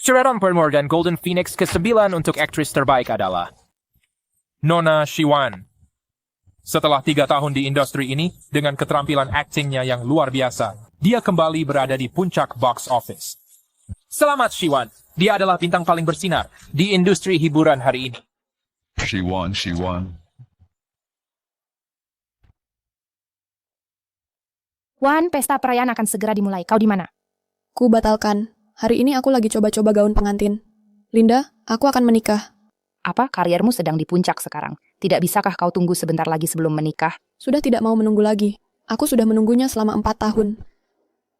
Sheraton Morgan Golden Phoenix ke-9 untuk aktris terbaik adalah Nona Shiwan. Setelah 3 tahun di industri ini, dengan keterampilan aktingnya yang luar biasa, dia kembali berada di puncak box office. Selamat Shiwan, dia adalah bintang paling bersinar di industri hiburan hari ini. Shiwan. Wan, pesta perayaan akan segera dimulai. Kau di mana? Ku batalkan. Hari ini aku lagi coba-coba gaun pengantin. Linda, aku akan menikah. Apa? Karirmu sedang di puncak sekarang. Tidak bisakah kau tunggu sebentar lagi sebelum menikah? Sudah tidak mau menunggu lagi. Aku sudah menunggunya selama 4 tahun.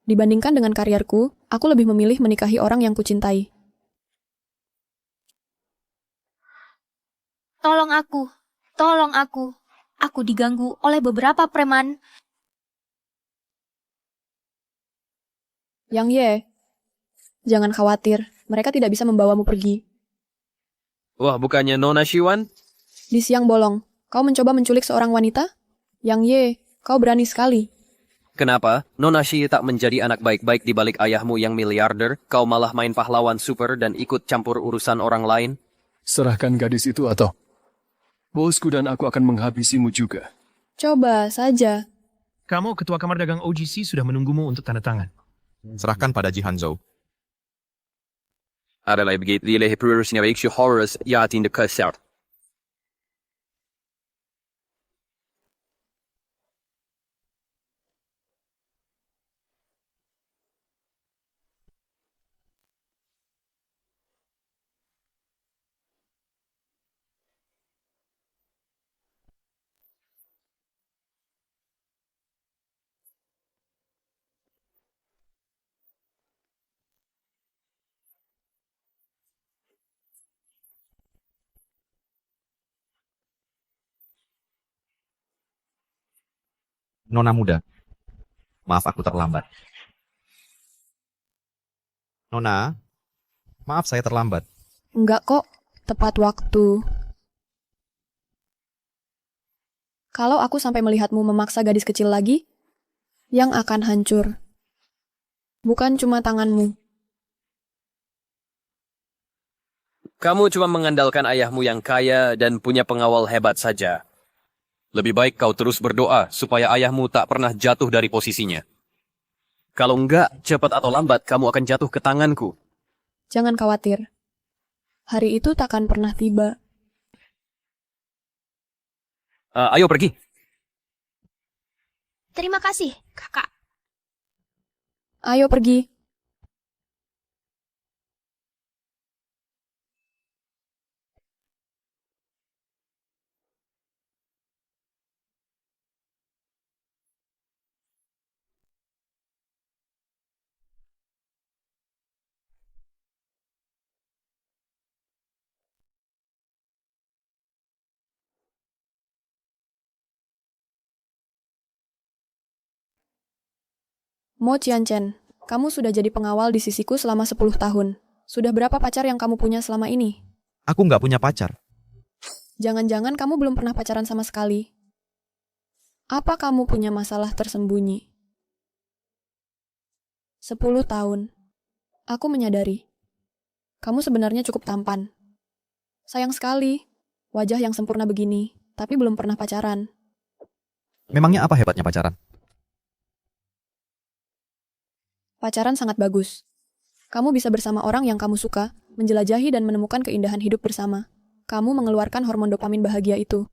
Dibandingkan dengan karierku, aku lebih memilih menikahi orang yang kucintai. Tolong aku. Aku diganggu oleh beberapa preman. Yang Ye, jangan khawatir, mereka tidak bisa membawamu pergi. Wah, bukannya Nona Shiwan? Di siang bolong, kau mencoba menculik seorang wanita? Yang Ye, kau berani sekali. Kenapa? Nona Shi tak menjadi anak baik-baik di balik ayahmu yang miliarder, kau malah main pahlawan super dan ikut campur urusan orang lain? Serahkan gadis itu atau bosku dan aku akan menghabisimu juga. Coba saja. Kamu, ketua kamar dagang OGC, sudah menunggumu untuk tanda tangan. Serahkan pada Jihan Zhou. Adalah begitu, dia leher perurusnya baik si Horus yatin de kasar. Nona muda, maaf aku terlambat. Nona, maaf saya terlambat. Enggak kok, tepat waktu. Kalau aku sampai melihatmu memaksa gadis kecil lagi, yang akan hancur. Bukan cuma tanganmu. Kamu cuma mengandalkan ayahmu yang kaya dan punya pengawal hebat saja. Lebih baik kau terus berdoa supaya ayahmu tak pernah jatuh dari posisinya. Kalau enggak, cepat atau lambat kamu akan jatuh ke tanganku. Jangan khawatir. Hari itu takkan pernah tiba. Ayo pergi. Terima kasih, kakak. Ayo pergi. Mo Qianchen, kamu sudah jadi pengawal di sisiku selama 10 tahun. Sudah berapa pacar yang kamu punya selama ini? Aku nggak punya pacar. Jangan-jangan kamu belum pernah pacaran sama sekali. Apa kamu punya masalah tersembunyi? 10 tahun. Aku menyadari. Kamu sebenarnya cukup tampan. Sayang sekali, wajah yang sempurna begini, tapi belum pernah pacaran. Memangnya apa hebatnya pacaran? Pacaran sangat bagus. Kamu bisa bersama orang yang kamu suka, menjelajahi dan menemukan keindahan hidup bersama. Kamu mengeluarkan hormon dopamin bahagia itu.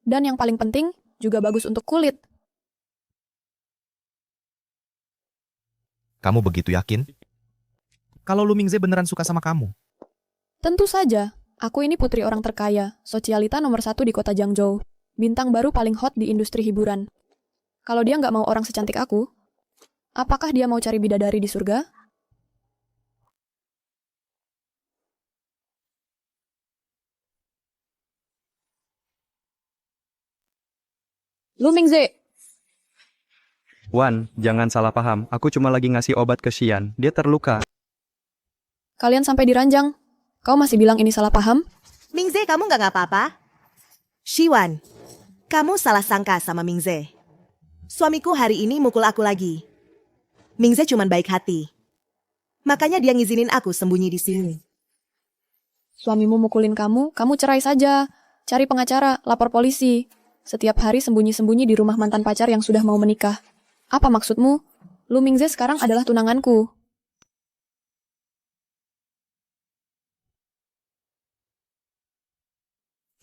Dan yang paling penting, juga bagus untuk kulit. Kamu begitu yakin? Kalau Lu Mingze beneran suka sama kamu? Tentu saja, aku ini putri orang terkaya, sosialita nomor 1 di kota Jiangzhou. Bintang baru paling hot di industri hiburan. Kalau dia nggak mau orang secantik aku, apakah dia mau cari bidadari di surga? Lu Mingze! Wan, jangan salah paham. Aku cuma lagi ngasih obat ke Xian. Dia terluka. Kalian sampai diranjang. Kau masih bilang ini salah paham? Mingze, kamu nggak apa-apa? Shiwan, kamu salah sangka sama Mingze. Suamiku hari ini mukul aku lagi. Mingze cuma baik hati. Makanya dia ngizinin aku sembunyi di sini. Suamimu mukulin kamu, kamu cerai saja. Cari pengacara, lapor polisi. Setiap hari sembunyi-sembunyi di rumah mantan pacar yang sudah mau menikah. Apa maksudmu? Lu Mingze sekarang adalah tunanganku.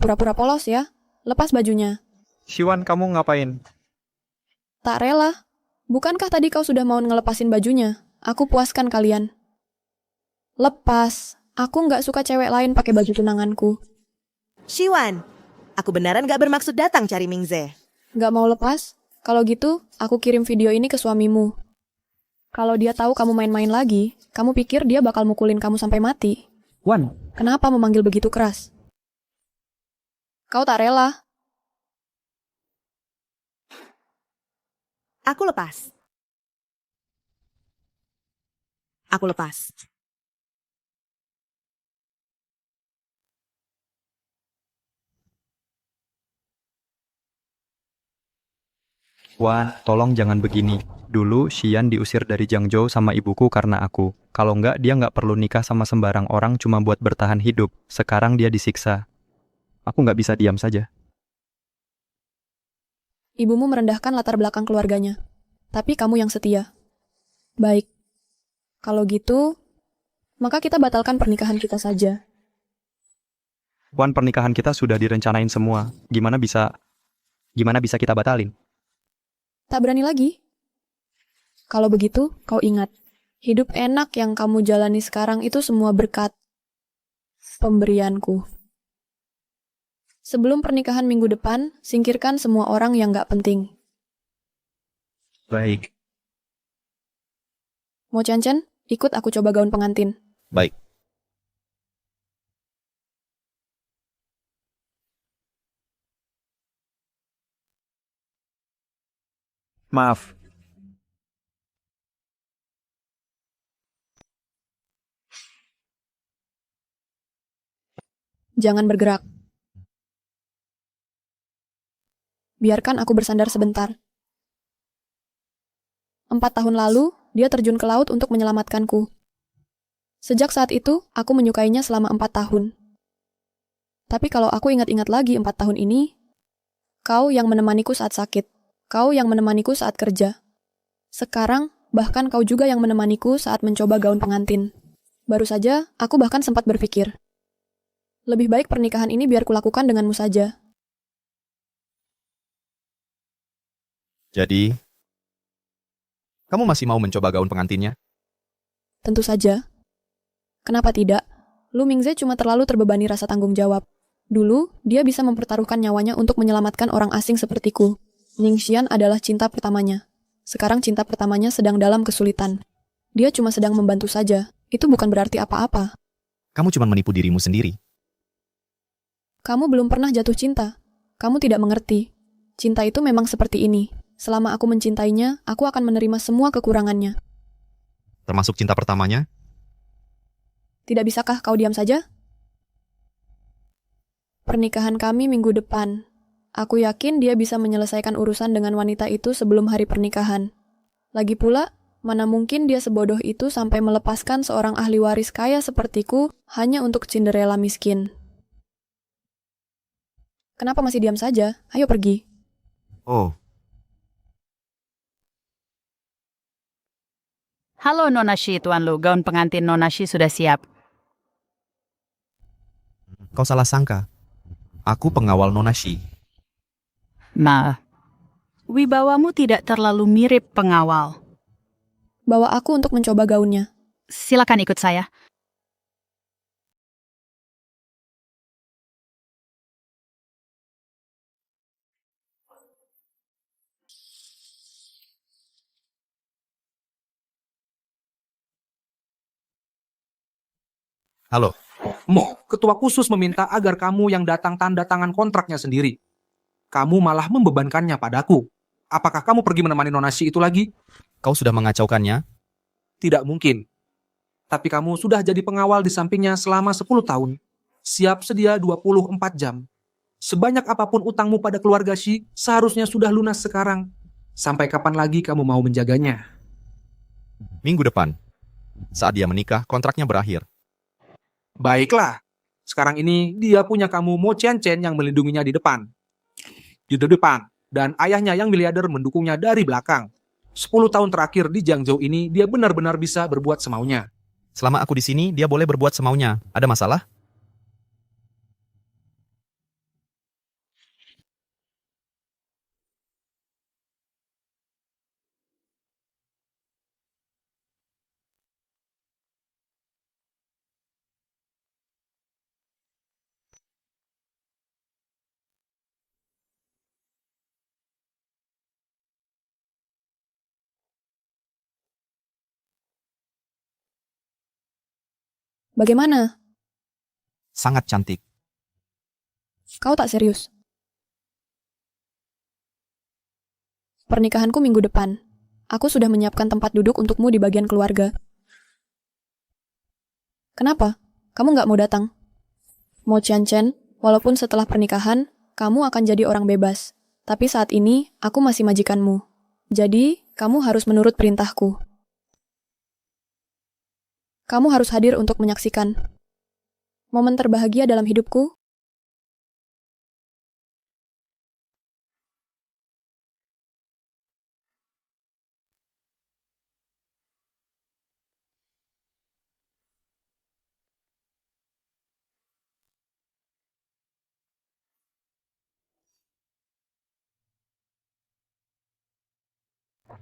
Pura-pura polos ya. Lepas bajunya. Siwan, kamu ngapain? Tak rela. Bukankah tadi kau sudah mau ngelepasin bajunya? Aku puaskan kalian. Lepas. Aku nggak suka cewek lain pakai baju tunanganku. Siwan, aku beneran gak bermaksud datang cari Mingze. Nggak mau lepas? Kalau gitu, aku kirim video ini ke suamimu. Kalau dia tahu kamu main-main lagi, kamu pikir dia bakal mukulin kamu sampai mati? Wan, Kenapa memanggil begitu keras? Kau tak rela. Aku lepas. Aku lepas. Wan, tolong jangan begini. Dulu Xian diusir dari Jiangzhou sama ibuku karena aku. Kalau nggak, dia nggak perlu nikah sama sembarang orang cuma buat bertahan hidup. Sekarang dia disiksa. Aku nggak bisa diam saja. Ibumu merendahkan latar belakang keluarganya. Tapi kamu yang setia. Baik. Kalau gitu, maka kita batalkan pernikahan kita saja. Wan, pernikahan kita sudah direncanain semua. Gimana bisa kita batalin? Tak berani lagi. Kalau begitu, kau ingat. Hidup enak yang kamu jalani sekarang itu semua berkat pemberianku. Sebelum pernikahan minggu depan, singkirkan semua orang yang gak penting. Baik. Mau Chen, ikut aku coba gaun pengantin. Baik. Maaf. Jangan bergerak. Biarkan aku bersandar sebentar. 4 tahun lalu, dia terjun ke laut untuk menyelamatkanku. Sejak saat itu, aku menyukainya selama 4 tahun. Tapi kalau aku ingat-ingat lagi 4 tahun ini, kau yang menemaniku saat sakit, kau yang menemaniku saat kerja. Sekarang, bahkan kau juga yang menemaniku saat mencoba gaun pengantin. Baru saja, aku bahkan sempat berpikir, lebih baik pernikahan ini biar kulakukan denganmu saja. Jadi, kamu masih mau mencoba gaun pengantinnya? Tentu saja. Kenapa tidak? Lu Mingze cuma terlalu terbebani rasa tanggung jawab. Dulu, dia bisa mempertaruhkan nyawanya untuk menyelamatkan orang asing sepertiku. Ning Xian adalah cinta pertamanya. Sekarang cinta pertamanya sedang dalam kesulitan. Dia cuma sedang membantu saja. Itu bukan berarti apa-apa. Kamu cuma menipu dirimu sendiri. Kamu belum pernah jatuh cinta. Kamu tidak mengerti. Cinta itu memang seperti ini. Selama aku mencintainya, aku akan menerima semua kekurangannya. Termasuk cinta pertamanya? Tidak bisakah kau diam saja? Pernikahan kami minggu depan. Aku yakin dia bisa menyelesaikan urusan dengan wanita itu sebelum hari pernikahan. Lagi pula, mana mungkin dia sebodoh itu sampai melepaskan seorang ahli waris kaya sepertiku hanya untuk Cinderella miskin. Kenapa masih diam saja? Ayo pergi. Oh, Halo Nona Shi, Tuan Lu. Gaun pengantin Nona Shi sudah siap. kau salah sangka. Aku pengawal Nona Shi. Nah, wibawamu tidak terlalu mirip pengawal. Bawa aku untuk mencoba gaunnya. Silakan ikut saya. Halo, Mo, ketua khusus meminta agar kamu yang datang tanda tangan kontraknya sendiri. Kamu malah membebankannya padaku. Apakah kamu pergi menemani Nona Shi itu lagi? kau sudah mengacaukannya? Tidak mungkin. Tapi kamu sudah jadi pengawal di sampingnya selama 10 tahun. Siap sedia 24 jam. Sebanyak apapun utangmu pada keluarga Shi, seharusnya sudah lunas sekarang. Sampai kapan lagi kamu mau menjaganya? Minggu depan. Saat dia menikah, kontraknya berakhir. Baiklah, sekarang ini dia punya kamu Mo Chen yang melindunginya di depan. Di depan, dan ayahnya yang miliarder mendukungnya dari belakang. 10 tahun terakhir di Jiangzhou ini, dia benar-benar bisa berbuat semaunya. Selama aku di sini, dia boleh berbuat semaunya. Ada masalah? Bagaimana? Sangat cantik. Kau tak serius? Pernikahanku minggu depan. Aku sudah menyiapkan tempat duduk untukmu di bagian keluarga. Kenapa? Kamu nggak mau datang? Mo Chen, walaupun setelah pernikahan, kamu akan jadi orang bebas. Tapi saat ini, aku masih majikanmu. Jadi, kamu harus menurut perintahku. Kamu harus hadir untuk menyaksikan momen terbahagia dalam hidupku.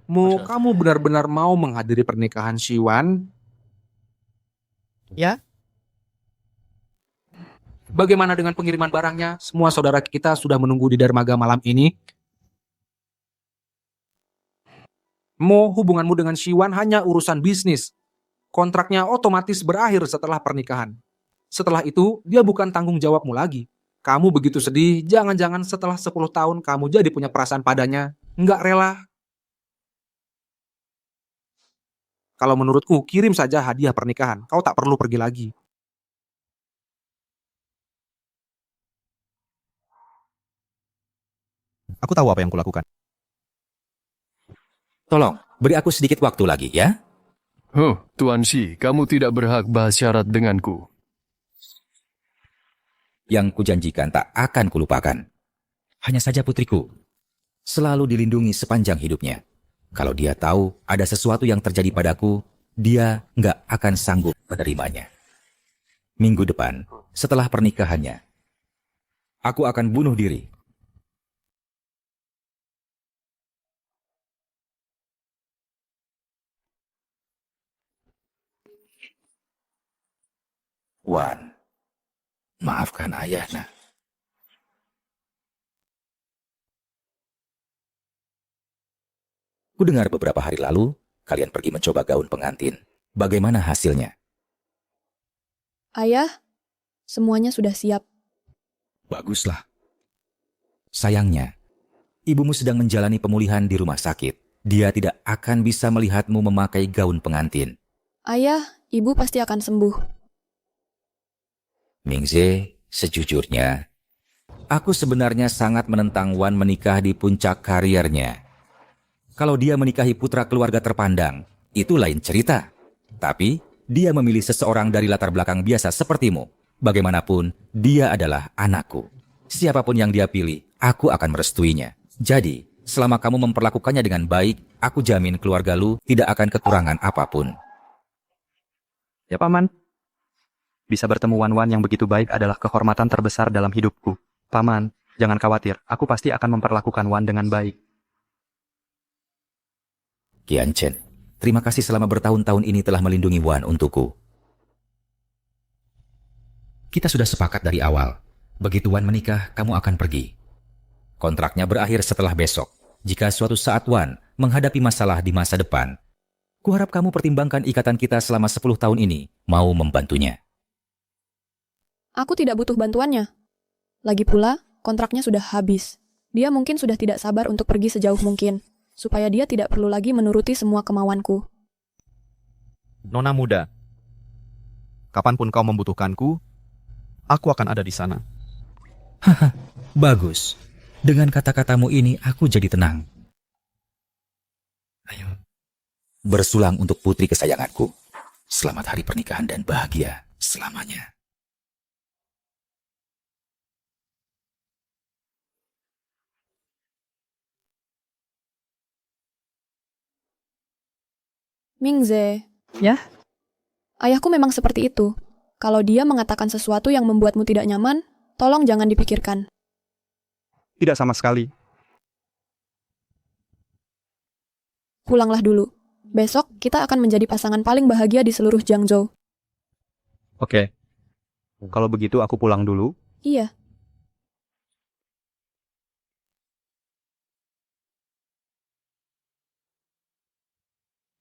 Mo, kamu benar-benar mau menghadiri pernikahan Siwan? Ya? Bagaimana dengan pengiriman barangnya? Semua saudara kita sudah menunggu di dermaga malam ini. Mo, hubunganmu dengan Siwan hanya urusan bisnis. Kontraknya otomatis berakhir setelah pernikahan. Setelah itu, dia bukan tanggung jawabmu lagi. Kamu begitu sedih, jangan-jangan setelah 10 tahun kamu jadi punya perasaan padanya. Nggak rela. Kalau menurutku, kirim saja hadiah pernikahan. Kau tak perlu pergi lagi. Aku tahu apa yang kulakukan. Tolong, beri aku sedikit waktu lagi, ya? Tuan Shi, kamu tidak berhak bahas syarat denganku. Yang kujanjikan tak akan kulupakan. Hanya saja putriku, selalu dilindungi sepanjang hidupnya. Kalau dia tahu ada sesuatu yang terjadi padaku, dia nggak akan sanggup menerimanya. Minggu depan, setelah pernikahannya, aku akan bunuh diri. Wan, maafkan ayah, nak. Kudengar beberapa hari lalu, kalian pergi mencoba gaun pengantin. Bagaimana hasilnya? Ayah, semuanya sudah siap. Baguslah. Sayangnya, ibumu sedang menjalani pemulihan di rumah sakit. Dia tidak akan bisa melihatmu memakai gaun pengantin. Ayah, ibu pasti akan sembuh. Mingze, sejujurnya, aku sebenarnya sangat menentang Wan menikah di puncak karirnya. Kalau dia menikahi putra keluarga terpandang, itu lain cerita. Tapi, dia memilih seseorang dari latar belakang biasa sepertimu. Bagaimanapun, dia adalah anakku. Siapapun yang dia pilih, aku akan merestuinya. Jadi, selama kamu memperlakukannya dengan baik, aku jamin keluarga lu tidak akan kekurangan apapun. Ya, Paman. Bisa bertemu Wan-Wan yang begitu baik adalah kehormatan terbesar dalam hidupku. Paman, jangan khawatir, aku pasti akan memperlakukan Wan dengan baik. Qian Chen, terima kasih selama bertahun-tahun ini telah melindungi Wan untukku. Kita sudah sepakat dari awal. Begitu Wan menikah, kamu akan pergi. Kontraknya berakhir setelah besok. Jika suatu saat Wan menghadapi masalah di masa depan, kuharap kamu pertimbangkan ikatan kita selama 10 tahun ini, mau membantunya. Aku tidak butuh bantuannya. Lagi pula, kontraknya sudah habis. Dia mungkin sudah tidak sabar untuk pergi sejauh mungkin, supaya dia tidak perlu lagi menuruti semua kemauanku. Nona muda, kapanpun kau membutuhkanku, aku akan ada di sana. Haha, bagus. Dengan kata-katamu ini, aku jadi tenang. Ayo, bersulang untuk putri kesayanganku. Selamat hari pernikahan dan bahagia selamanya. Mingze, Ya? ayahku memang seperti itu. Kalau dia mengatakan sesuatu yang membuatmu tidak nyaman, tolong jangan dipikirkan. Tidak sama sekali. Pulanglah dulu. Besok kita akan menjadi pasangan paling bahagia di seluruh Jiangzhou. Oke. Kalau begitu aku pulang dulu. Iya.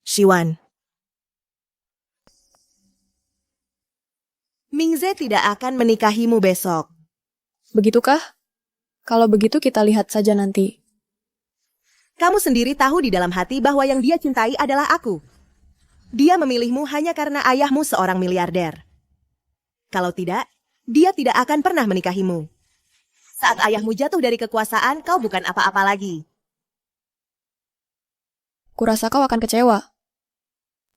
Shiwan. Mingze tidak akan menikahimu besok. Begitukah? Kalau begitu kita lihat saja nanti. Kamu sendiri tahu di dalam hati bahwa yang dia cintai adalah aku. Dia memilihmu hanya karena ayahmu seorang miliarder. Kalau tidak, dia tidak akan pernah menikahimu. Saat ayahmu jatuh dari kekuasaan, kau bukan apa-apa lagi. Kurasa kau akan kecewa.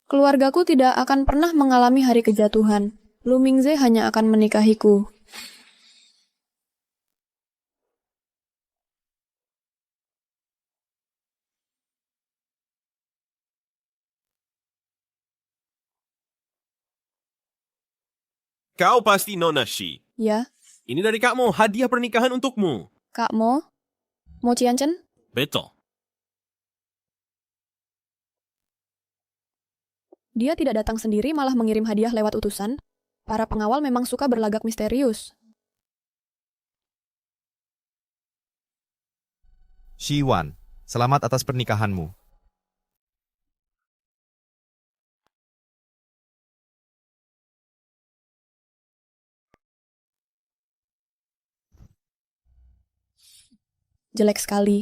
Keluargaku tidak akan pernah mengalami hari kejatuhan. Lu Mingze hanya akan menikahiku. Kau pasti Nona Shi. Ya, Ini dari kakmu, hadiah pernikahan untukmu. Kak Mo? Mo Ciancen? Betul. Dia tidak datang sendiri malah mengirim hadiah lewat utusan. Para pengawal memang suka berlagak misterius. Shiwan, selamat atas pernikahanmu. Jelek sekali.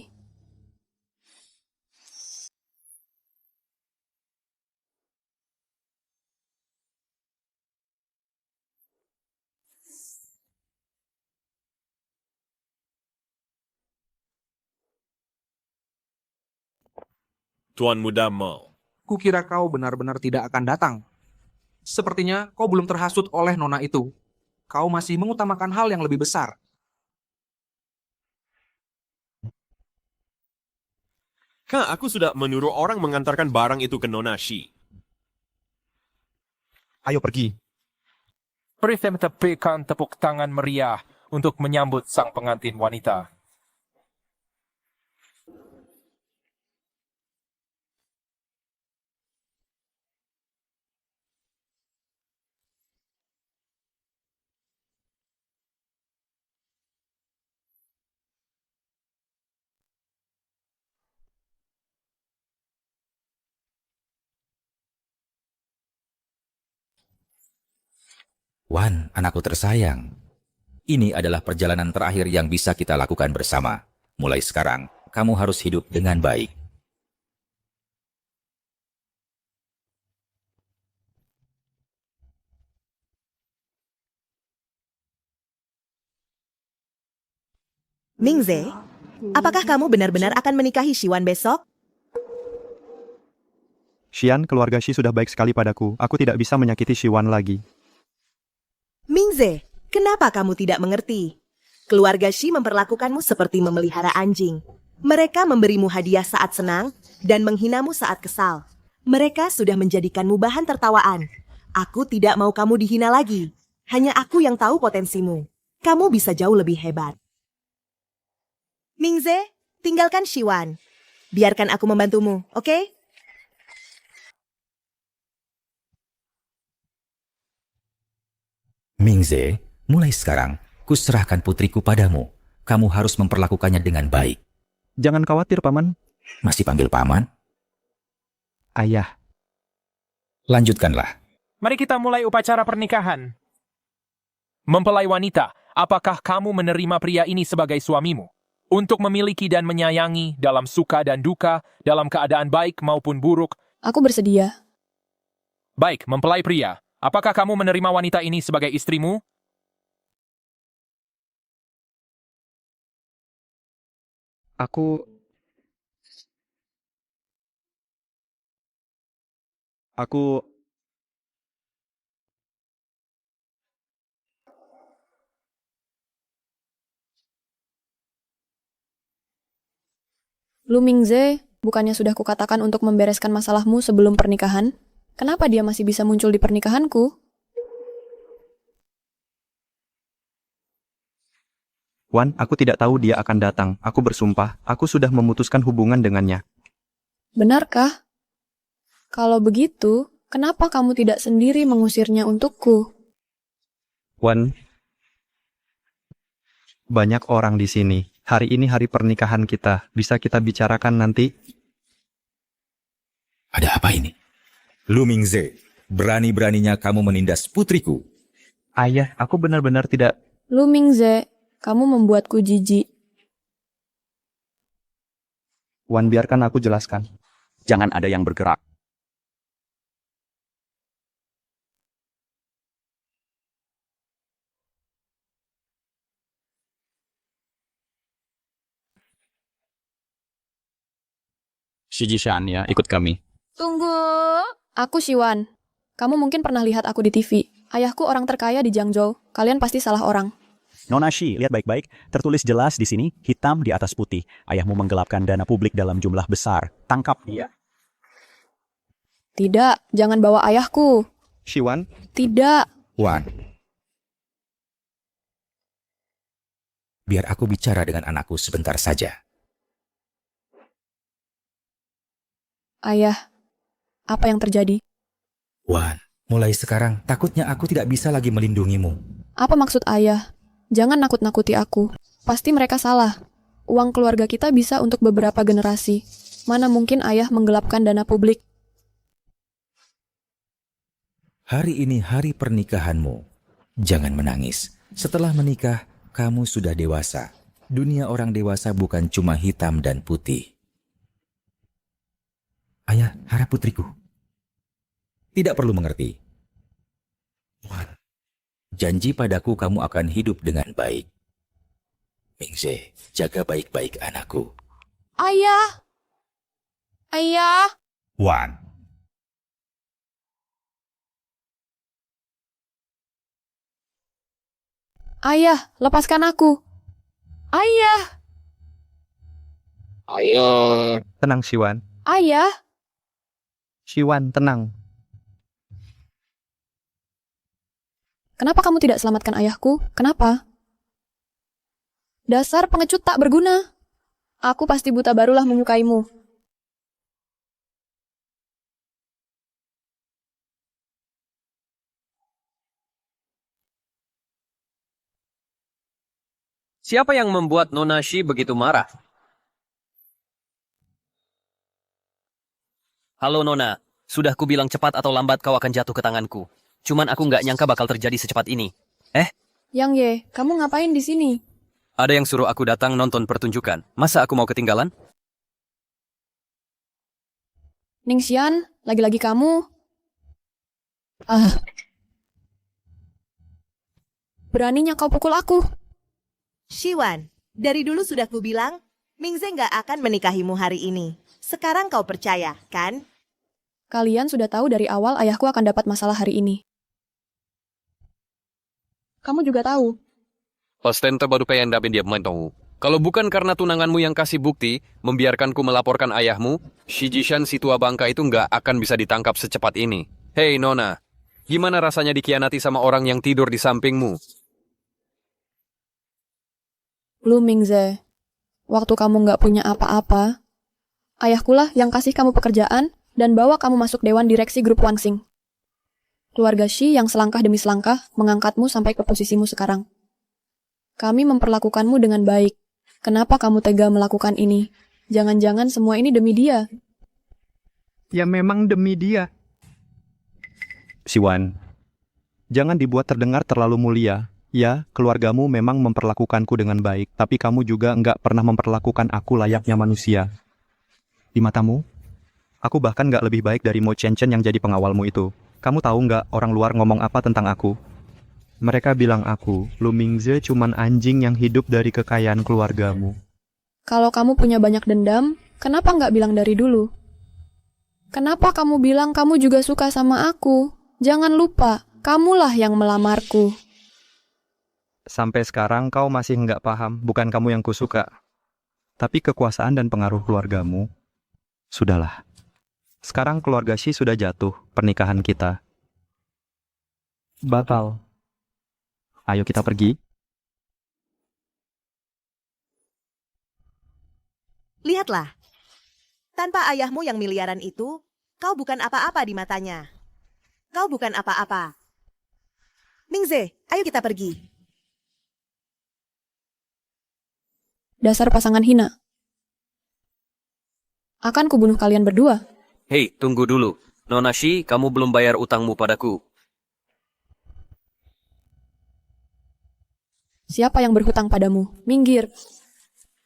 Tuan Muda Mo. Kukira kau benar-benar tidak akan datang. Sepertinya kau belum terhasut oleh nona itu. Kau masih mengutamakan hal yang lebih besar. Kak, aku sudah menyuruh orang mengantarkan barang itu ke Nona Shi. Ayo pergi. Pritem tepikan tepuk tangan meriah untuk menyambut sang pengantin wanita. Wan, anakku tersayang. Ini adalah perjalanan terakhir yang bisa kita lakukan bersama. Mulai sekarang, kamu harus hidup dengan baik. Mingze, apakah kamu benar-benar akan menikahi Shiwan besok? Xian, keluarga Shi sudah baik sekali padaku. Aku tidak bisa menyakiti Shiwan lagi. Mingze, kenapa kamu tidak mengerti? Keluarga Shi memperlakukanmu seperti memelihara anjing. Mereka memberimu hadiah saat senang dan menghinamu saat kesal. Mereka sudah menjadikanmu bahan tertawaan. Aku tidak mau kamu dihina lagi. Hanya aku yang tahu potensimu. Kamu bisa jauh lebih hebat. Mingze, tinggalkan Shiwan. Biarkan aku membantumu, oke? Mingze, mulai sekarang, kuserahkan putriku padamu. Kamu harus memperlakukannya dengan baik. Jangan khawatir, Paman. Masih panggil paman? Ayah. Lanjutkanlah. Mari kita mulai upacara pernikahan. Mempelai wanita, apakah kamu menerima pria ini sebagai suamimu? Untuk memiliki dan menyayangi dalam suka dan duka, dalam keadaan baik maupun buruk. Aku bersedia. Baik, mempelai pria. Apakah kamu menerima wanita ini sebagai istrimu? Aku Lu Mingze, bukannya sudah kukatakan untuk membereskan masalahmu sebelum pernikahan? Kenapa dia masih bisa muncul di pernikahanku? Wan, aku tidak tahu dia akan datang. Aku bersumpah, aku sudah memutuskan hubungan dengannya. Benarkah? Kalau begitu, kenapa kamu tidak sendiri mengusirnya untukku? Wan, banyak orang di sini. Hari ini hari pernikahan kita. Bisa kita bicarakan nanti? Ada apa ini? Lu Mingze, berani-beraninya kamu menindas putriku. Ayah, aku benar-benar tidak... Lu Mingze, kamu membuatku jijik. Wan, biarkan aku jelaskan. Jangan ada yang bergerak. Shiji-san ya, ikut kami. Tunggu. Aku Shiwan. Kamu mungkin pernah lihat aku di TV. Ayahku orang terkaya di Jiangzhou. Kalian pasti salah orang. Nona Shi, lihat baik-baik. Tertulis jelas di sini, hitam di atas putih. Ayahmu menggelapkan dana publik dalam jumlah besar. Tangkap dia. Tidak, jangan bawa ayahku. Shiwan? Tidak. Wan, biar aku bicara dengan anakku sebentar saja. Ayah, apa yang terjadi? Wan, mulai sekarang takutnya aku tidak bisa lagi melindungimu. Apa maksud ayah? Jangan nakut-nakuti aku. Pasti mereka salah. Uang keluarga kita bisa untuk beberapa generasi. Mana mungkin ayah menggelapkan dana publik? Hari ini hari pernikahanmu. Jangan menangis. Setelah menikah, kamu sudah dewasa. Dunia orang dewasa bukan cuma hitam dan putih. Ayah, harap putriku. Tidak perlu mengerti. Wan, janji padaku kamu akan hidup dengan baik. Mingze, jaga baik-baik anakku. Ayah! Ayah! Wan. Ayah, lepaskan aku. Ayah! Ayah. Tenang, Shiwan. Ayah! Shiwan, tenang. Kenapa kamu tidak selamatkan ayahku? Kenapa? Dasar pengecut tak berguna. Aku pasti buta barulah menyukaimu. Siapa yang membuat Nona Shi begitu marah? Halo Nona, sudah kubilang cepat atau lambat kau akan jatuh ke tanganku. Cuman aku nggak nyangka bakal terjadi secepat ini. Yang Ye, kamu ngapain di sini? Ada yang suruh aku datang nonton pertunjukan. Masa aku mau ketinggalan? Ningsian, lagi-lagi kamu. Beraninya kau pukul aku. Shiwan, dari dulu sudah kubilang, Mingze nggak akan menikahimu hari ini. Sekarang kau percaya, kan? Kalian sudah tahu dari awal ayahku akan dapat masalah hari ini. Kamu juga tahu. Pastente baru pengen dapin dia tahu. Kalau bukan karena tunanganmu yang kasih bukti, membiarkanku melaporkan ayahmu, Shiji-san si tua bangka itu nggak akan bisa ditangkap secepat ini. Hei Nona, gimana rasanya dikhianati sama orang yang tidur di sampingmu? Lu Mingze, waktu kamu nggak punya apa-apa, ayahkulah yang kasih kamu pekerjaan dan bawa kamu masuk dewan direksi grup Wangsing. Keluarga Shi yang selangkah demi selangkah mengangkatmu sampai ke posisimu sekarang. Kami memperlakukanmu dengan baik. Kenapa kamu tega melakukan ini? Jangan-jangan semua ini demi dia. Ya memang demi dia. Shiwan, jangan dibuat terdengar terlalu mulia. Ya, keluargamu memang memperlakukanku dengan baik, tapi kamu juga nggak pernah memperlakukan aku layaknya manusia. Di matamu, aku bahkan nggak lebih baik dari Mo Chen Chen yang jadi pengawalmu itu. Kamu tahu nggak orang luar ngomong apa tentang aku? Mereka bilang aku, Lu Mingze cuman anjing yang hidup dari kekayaan keluargamu. Kalau kamu punya banyak dendam, kenapa nggak bilang dari dulu? Kenapa kamu bilang kamu juga suka sama aku? Jangan lupa, kamulah yang melamarku. Sampai sekarang kau masih nggak paham, bukan kamu yang kusuka. Tapi kekuasaan dan pengaruh keluargamu, sudahlah. Sekarang keluarga Shi sudah jatuh, pernikahan kita batal. Ayo kita pergi. Lihatlah, tanpa ayahmu yang miliaran itu, kau bukan apa-apa di matanya. Kau bukan apa-apa. Mingze, ayo kita pergi. Dasar pasangan hina. Akan kubunuh kalian berdua. Hei, tunggu dulu. Nona Shi, kamu belum bayar utangmu padaku. Siapa yang berhutang padamu? Minggir.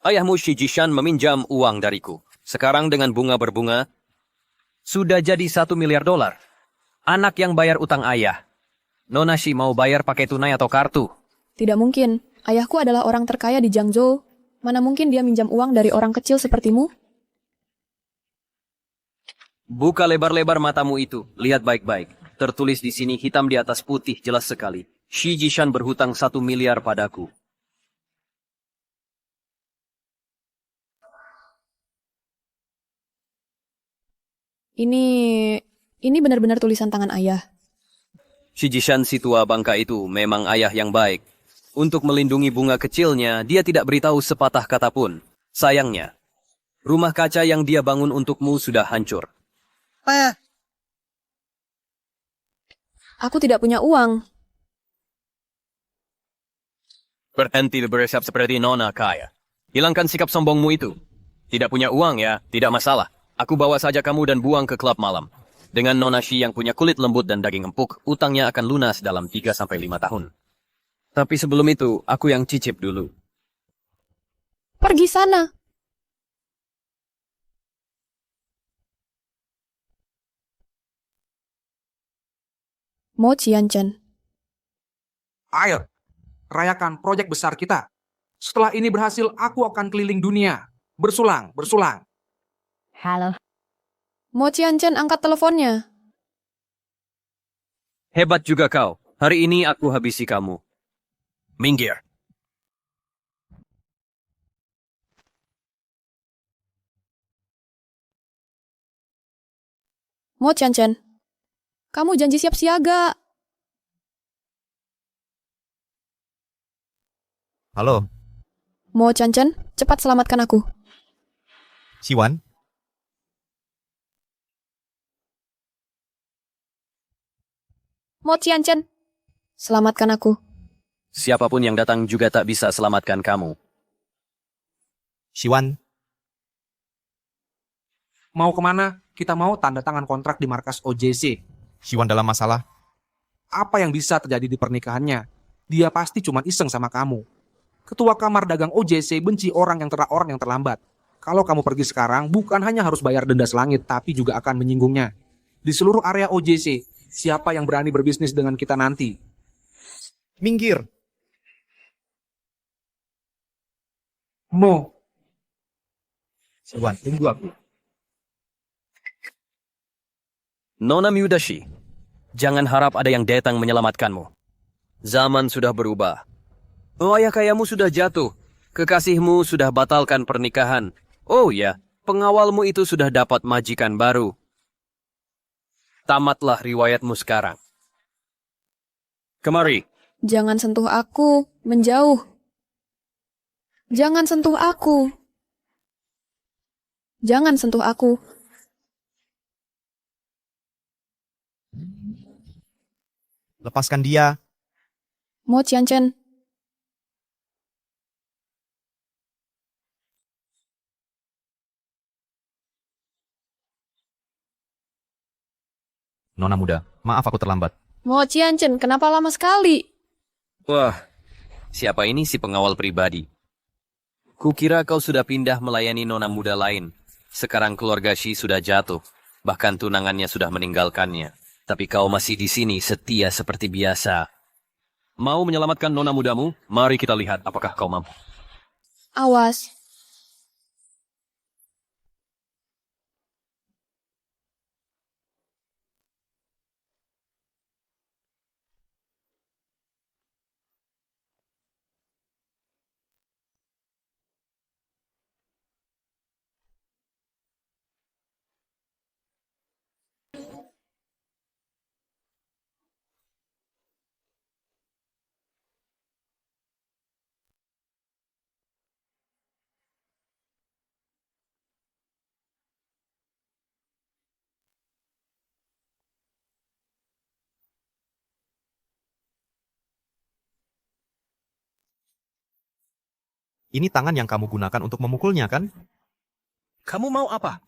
Ayahmu Shi Jishan meminjam uang dariku. Sekarang dengan bunga berbunga, sudah jadi $1 miliar. Anak yang bayar utang ayah. Nona Shi mau bayar pakai tunai atau kartu? Tidak mungkin. Ayahku adalah orang terkaya di Jiangzhou. Mana mungkin dia minjam uang dari orang kecil sepertimu? Buka lebar-lebar matamu itu. Lihat baik-baik. Tertulis di sini hitam di atas putih, jelas sekali. Shi Jishan berhutang 1 miliar padaku. Ini benar-benar tulisan tangan ayah. Shi Jishan si tua bangka itu memang ayah yang baik. Untuk melindungi bunga kecilnya, dia tidak beritahu sepatah kata pun. Sayangnya, rumah kaca yang dia bangun untukmu sudah hancur. Aku tidak punya uang. Berhenti beresap seperti nona kaya. Hilangkan sikap sombongmu itu. Tidak punya uang ya, tidak masalah. Aku bawa saja kamu dan buang ke klub malam. Dengan Nona Shi yang punya kulit lembut dan daging empuk, utangnya akan lunas dalam 3-5 tahun. Tapi sebelum itu, aku yang cicip dulu. Pergi sana. Mo Qianchen. Ayo, rayakan proyek besar kita. Setelah ini berhasil, aku akan keliling dunia. Bersulang. Halo. Mo Qianchen, angkat teleponnya. Hebat juga kau. Hari ini aku habisi kamu. Minggir. Mo Qianchen, kamu janji siap siaga. Halo, Mo Qianchen, cepat selamatkan aku. Siwan. Mo Qianchen, selamatkan aku. Siapapun yang datang juga tak bisa selamatkan kamu. Siwan. Mau kemana? Kita mau tanda tangan kontrak di markas OJC. Siwan dalam masalah. Apa yang bisa terjadi di pernikahannya? Dia pasti cuma iseng sama kamu. Ketua Kamar Dagang OJC benci orang yang terlambat. Kalau kamu pergi sekarang, bukan hanya harus bayar denda selangit, tapi juga akan menyinggungnya. Di seluruh area OJC, siapa yang berani berbisnis dengan kita nanti? Minggir. Mo. Siwan, tunggu aku. Nona Myudashi, jangan harap ada yang datang menyelamatkanmu. Zaman sudah berubah. Oh, ayah kayamu sudah jatuh. Kekasihmu sudah batalkan pernikahan. Oh ya, pengawalmu itu sudah dapat majikan baru. Tamatlah riwayatmu sekarang. Kemari. Jangan sentuh aku, menjauh. Jangan sentuh aku. Jangan sentuh aku. Lepaskan dia. Mo Qianchen. Nona muda, maaf aku terlambat. Mo Qianchen, kenapa lama sekali? Wah, siapa ini si pengawal pribadi? Kukira kau sudah pindah melayani nona muda lain. Sekarang keluarga Shi sudah jatuh. Bahkan tunangannya sudah meninggalkannya. Tapi kau masih di sini setia seperti biasa. Mau menyelamatkan nona mudamu? Mari kita lihat apakah kau mampu. Awas. Ini tangan yang kamu gunakan untuk memukulnya, kan? Kamu mau apa?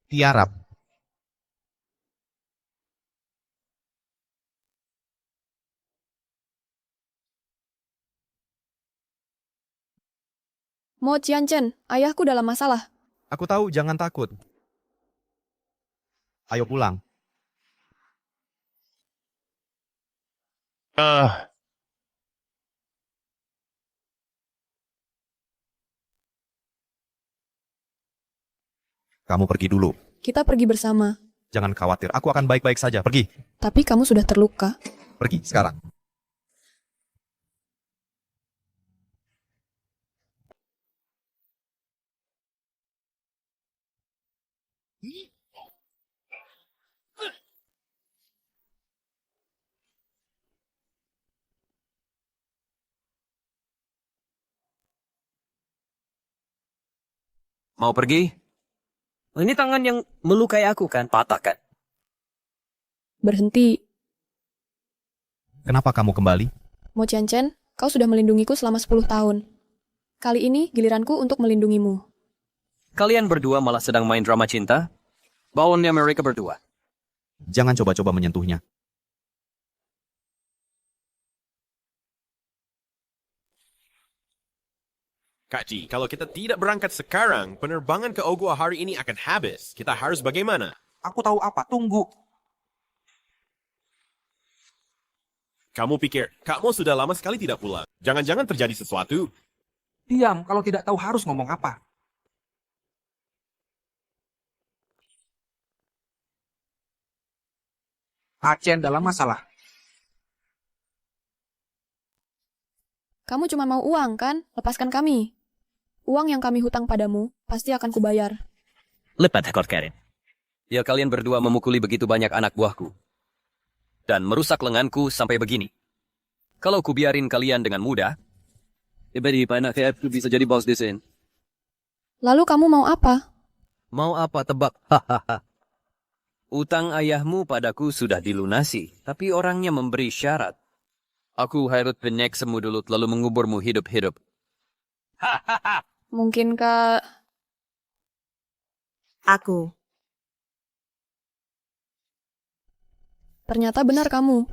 Tiarap. Mo Qianchen, ayahku dalam masalah. Aku tahu, jangan takut. Ayo pulang. Kamu pergi dulu. Kita pergi bersama. Jangan khawatir, aku akan baik-baik saja. Pergi. Tapi kamu sudah terluka. Pergi sekarang. Mau pergi? Ini tangan yang melukai aku kan? Patahkan. Berhenti. Kenapa kamu kembali? Mo Qianchen, kau sudah melindungiku selama 10 tahun. Kali ini giliranku untuk melindungimu. Kalian berdua malah sedang main drama cinta? Bawonnya mereka berdua. Jangan coba-coba menyentuhnya. Kak Ji, kalau kita tidak berangkat sekarang, penerbangan ke Ogua hari ini akan habis. Kita harus bagaimana? Aku tahu apa, tunggu. Kamu pikir, kamu sudah lama sekali tidak pulang. Jangan-jangan terjadi sesuatu. Diam, kalau tidak tahu harus ngomong apa. Acen dalam masalah. Kamu cuma mau uang, kan? Lepaskan kami. Uang yang kami hutang padamu pasti akan kubayar. Lepat ekor Karen. Ya kalian berdua memukuli begitu banyak anak buahku. Dan merusak lenganku sampai begini. Kalau kubiarin kalian dengan mudah, tiba-tiba anak aku bisa jadi bos di sini. Lalu kamu mau apa? Mau apa tebak? Hahaha. Utang ayahmu padaku sudah dilunasi, tapi orangnya memberi syarat. Aku harus penyek semu dulu lalu menguburmu hidup-hidup. Mungkinkah... Aku. Ternyata benar kamu.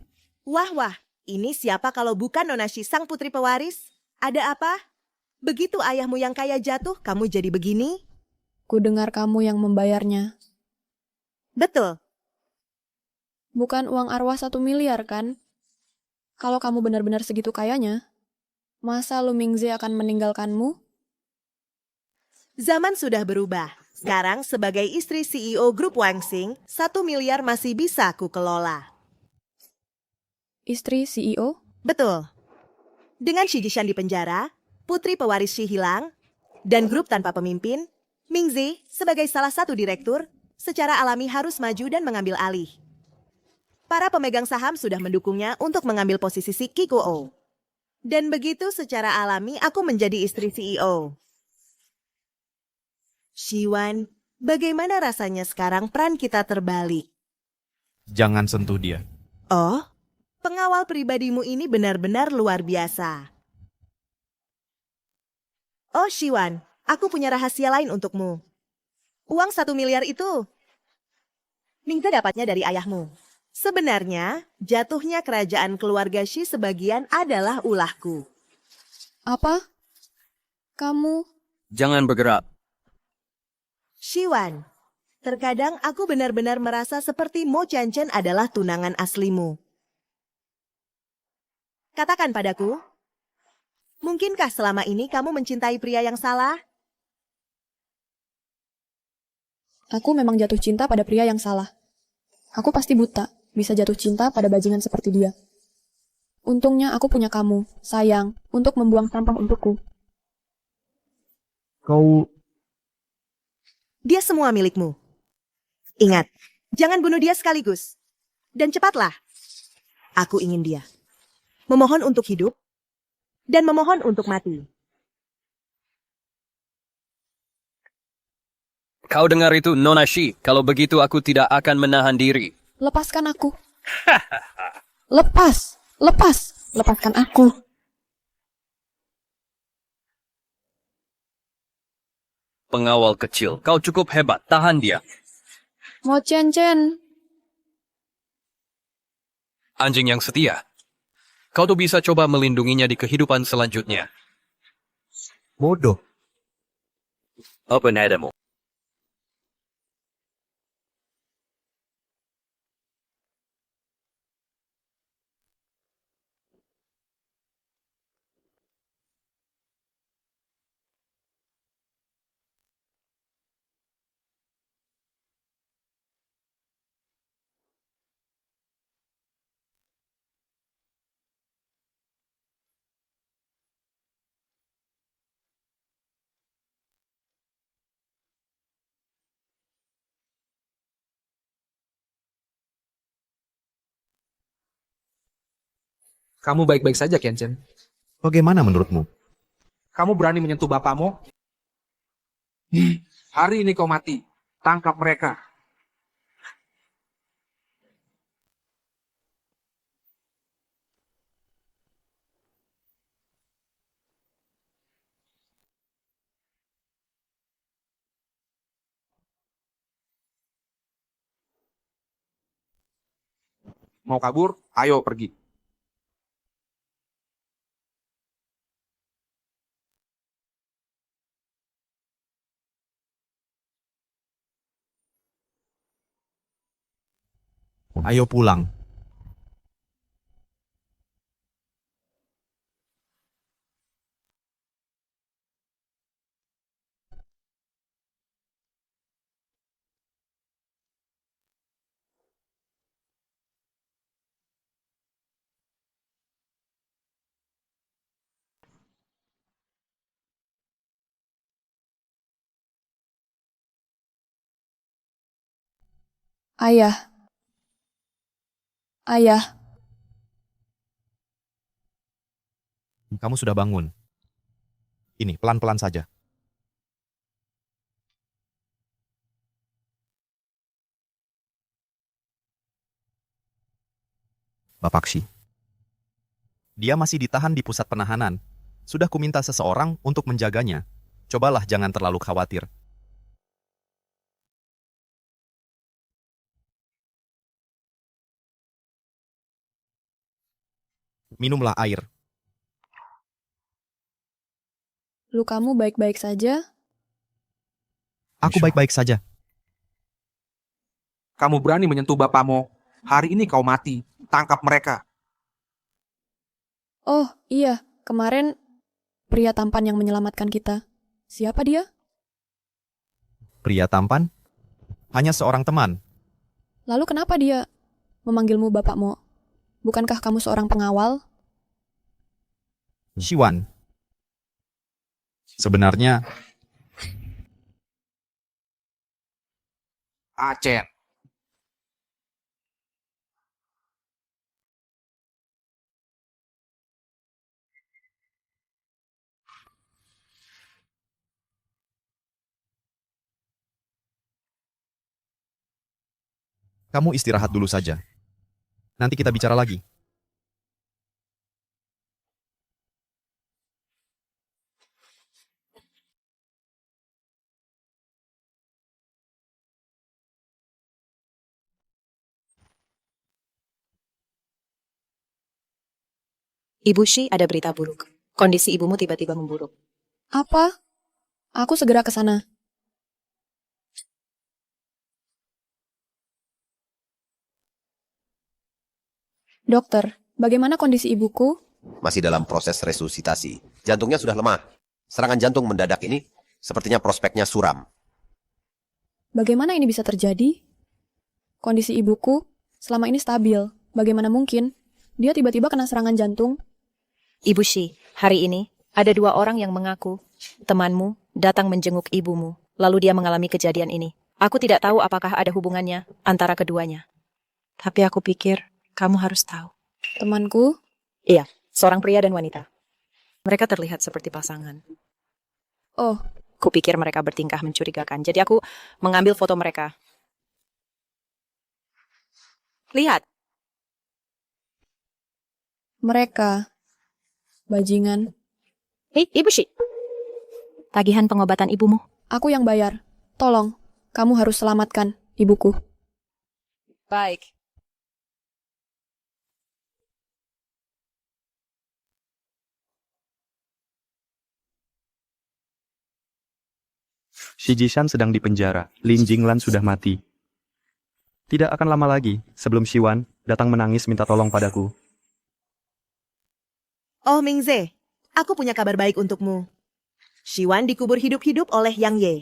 Wah, ini siapa kalau bukan Nonashi sang putri pewaris? Ada apa? Begitu ayahmu yang kaya jatuh, kamu jadi begini? Ku dengar kamu yang membayarnya. Betul. Bukan uang arwah 1 miliar, kan? Kalau kamu benar-benar segitu kayanya, masa Lu Mingze akan meninggalkanmu? Zaman sudah berubah. Sekarang sebagai istri CEO grup Wangsing, 1 miliar masih bisa aku kelola. Istri CEO? Betul. Dengan Shi Jishan di penjara, putri pewaris Shi hilang, dan grup tanpa pemimpin, Mingze sebagai salah satu direktur, secara alami harus maju dan mengambil alih. Para pemegang saham sudah mendukungnya untuk mengambil posisi si Kikuo. Dan begitu secara alami aku menjadi istri CEO. Shiwan, bagaimana rasanya sekarang peran kita terbalik? Jangan sentuh dia. Oh, pengawal pribadimu ini benar-benar luar biasa. Oh Shiwan, aku punya rahasia lain untukmu. Uang 1 miliar itu, Mingze dapatnya dari ayahmu. Sebenarnya, jatuhnya kerajaan keluarga Shi sebagian adalah ulahku. Apa? Kamu? Jangan bergerak. Shiwan, terkadang aku benar-benar merasa seperti Mo Qianchen adalah tunangan aslimu. Katakan padaku, mungkinkah selama ini kamu mencintai pria yang salah? Aku memang jatuh cinta pada pria yang salah. Aku pasti buta, bisa jatuh cinta pada bajingan seperti dia. Untungnya aku punya kamu, sayang, untuk membuang sampah untukku. Dia semua milikmu. Ingat, jangan bunuh dia sekaligus. Dan cepatlah. Aku ingin dia. Memohon untuk hidup, dan memohon untuk mati. Kau dengar itu, Nona Shi? Kalau begitu aku tidak akan menahan diri. Lepaskan aku. Lepaskan aku. Pengawal kecil, kau cukup hebat. Tahan dia. Mo Chen Chen. Anjing yang setia. Kau tuh bisa coba melindunginya di kehidupan selanjutnya. Bodoh. Apa nadamu? Kamu baik-baik saja, Qianchen. Bagaimana menurutmu? Kamu berani menyentuh bapakmu? Hari ini kau mati. Tangkap mereka. Mau kabur? Ayo pergi. Ayo pulang. Ayah. Ayah. Kamu sudah bangun. Ini, pelan-pelan saja. Bapak Shi. Dia masih ditahan di pusat penahanan. Sudah kuminta seseorang untuk menjaganya. Cobalah jangan terlalu khawatir. Minumlah air. Lukamu baik-baik saja? Aku baik-baik saja. Kamu berani menyentuh bapakmu. Hari ini kau mati. Tangkap mereka. Oh, iya. Kemarin pria tampan yang menyelamatkan kita. Siapa dia? Pria tampan? Hanya seorang teman. Lalu kenapa dia memanggilmu bapakmu? Bukankah kamu seorang pengawal? Shiwan. Sebenarnya, Acen. kamu istirahat dulu saja. Nanti kita bicara lagi. Ibu Shi, ada berita buruk. Kondisi ibumu tiba-tiba memburuk. Apa? Aku segera ke sana. Dokter, bagaimana kondisi ibuku? Masih dalam proses resusitasi. Jantungnya sudah lemah. Serangan jantung mendadak ini sepertinya prospeknya suram. Bagaimana ini bisa terjadi? Kondisi ibuku selama ini stabil. Bagaimana mungkin dia tiba-tiba kena serangan jantung? Ibu Shi, hari ini ada 2 orang yang mengaku temanmu datang menjenguk ibumu. Lalu dia mengalami kejadian ini. Aku tidak tahu apakah ada hubungannya antara keduanya. Tapi aku pikir kamu harus tahu. Temanku? Iya, seorang pria dan wanita. Mereka terlihat seperti pasangan. Oh, Kupikir mereka bertingkah mencurigakan, jadi aku mengambil foto mereka. Lihat, Mereka, bajingan. Ibu Shi. Tagihan pengobatan ibumu. Aku yang bayar. Tolong, kamu harus selamatkan ibuku. Baik. Shi Jishan sedang di penjara. Lin Jinglan sudah mati. Tidak akan lama lagi, sebelum Shiwan datang menangis minta tolong padaku. Oh Mingze, aku punya kabar baik untukmu. Shiwan dikubur hidup-hidup oleh Yang Ye.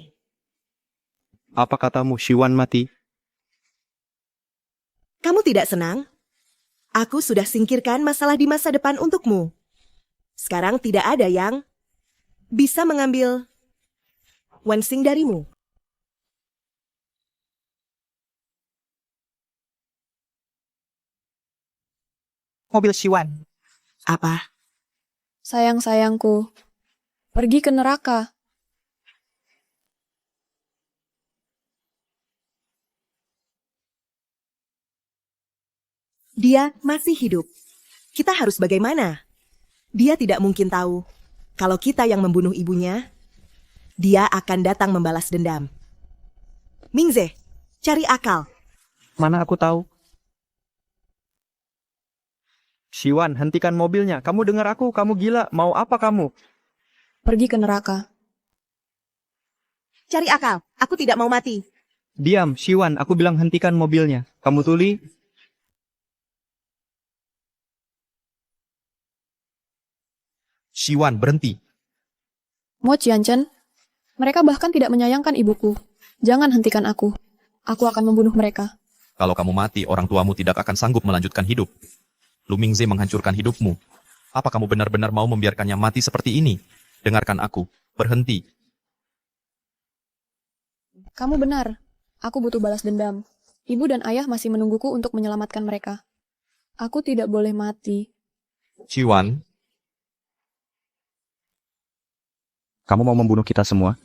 Apa katamu Shiwan mati? Kamu tidak senang? Aku sudah singkirkan masalah di masa depan untukmu. Sekarang tidak ada yang bisa mengambil Wensing darimu. Mobil Shiwan. Apa? Sayang-sayangku, pergi ke neraka. Dia masih hidup. Kita harus bagaimana? Dia tidak mungkin tahu. Kalau kita yang membunuh ibunya, dia akan datang membalas dendam. Mingze, cari akal. Mana aku tahu? Shiwan, hentikan mobilnya. Kamu dengar aku, kamu gila. Mau apa kamu? Pergi ke neraka. Cari akal, aku tidak mau mati. Diam, Shiwan, aku bilang hentikan mobilnya. Kamu tuli? Shiwan, berhenti. Mo Qianchen, mereka bahkan tidak menyayangkan ibuku. Jangan hentikan aku. Aku akan membunuh mereka. Kalau kamu mati, orang tuamu tidak akan sanggup melanjutkan hidup. Lu Mingze menghancurkan hidupmu. Apa kamu benar-benar mau membiarkannya mati seperti ini? Dengarkan aku. Berhenti. Kamu benar. Aku butuh balas dendam. Ibu dan ayah masih menungguku untuk menyelamatkan mereka. Aku tidak boleh mati. Shiwan, Kamu mau membunuh kita semua?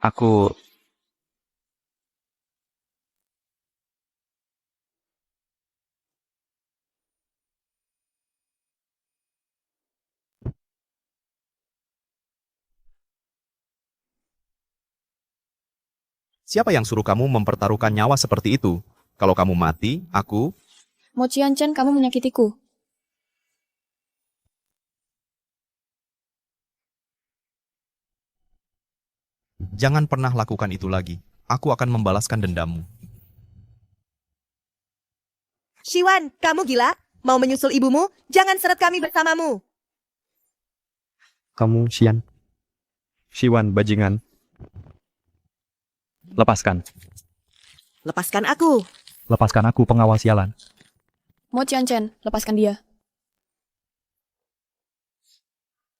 Aku... siapa yang suruh kamu mempertaruhkan nyawa seperti itu? Kalau kamu mati, aku... Mo Qianchen, kamu menyakitiku. Jangan pernah lakukan itu lagi. Aku akan membalaskan dendammu. Shiwan, kamu gila? Mau menyusul ibumu? Jangan seret kami bersamamu. Kamu, Xian. Shiwan, bajingan. Lepaskan. Lepaskan aku. Lepaskan aku, pengawal sialan. Mo Qianchen, lepaskan dia.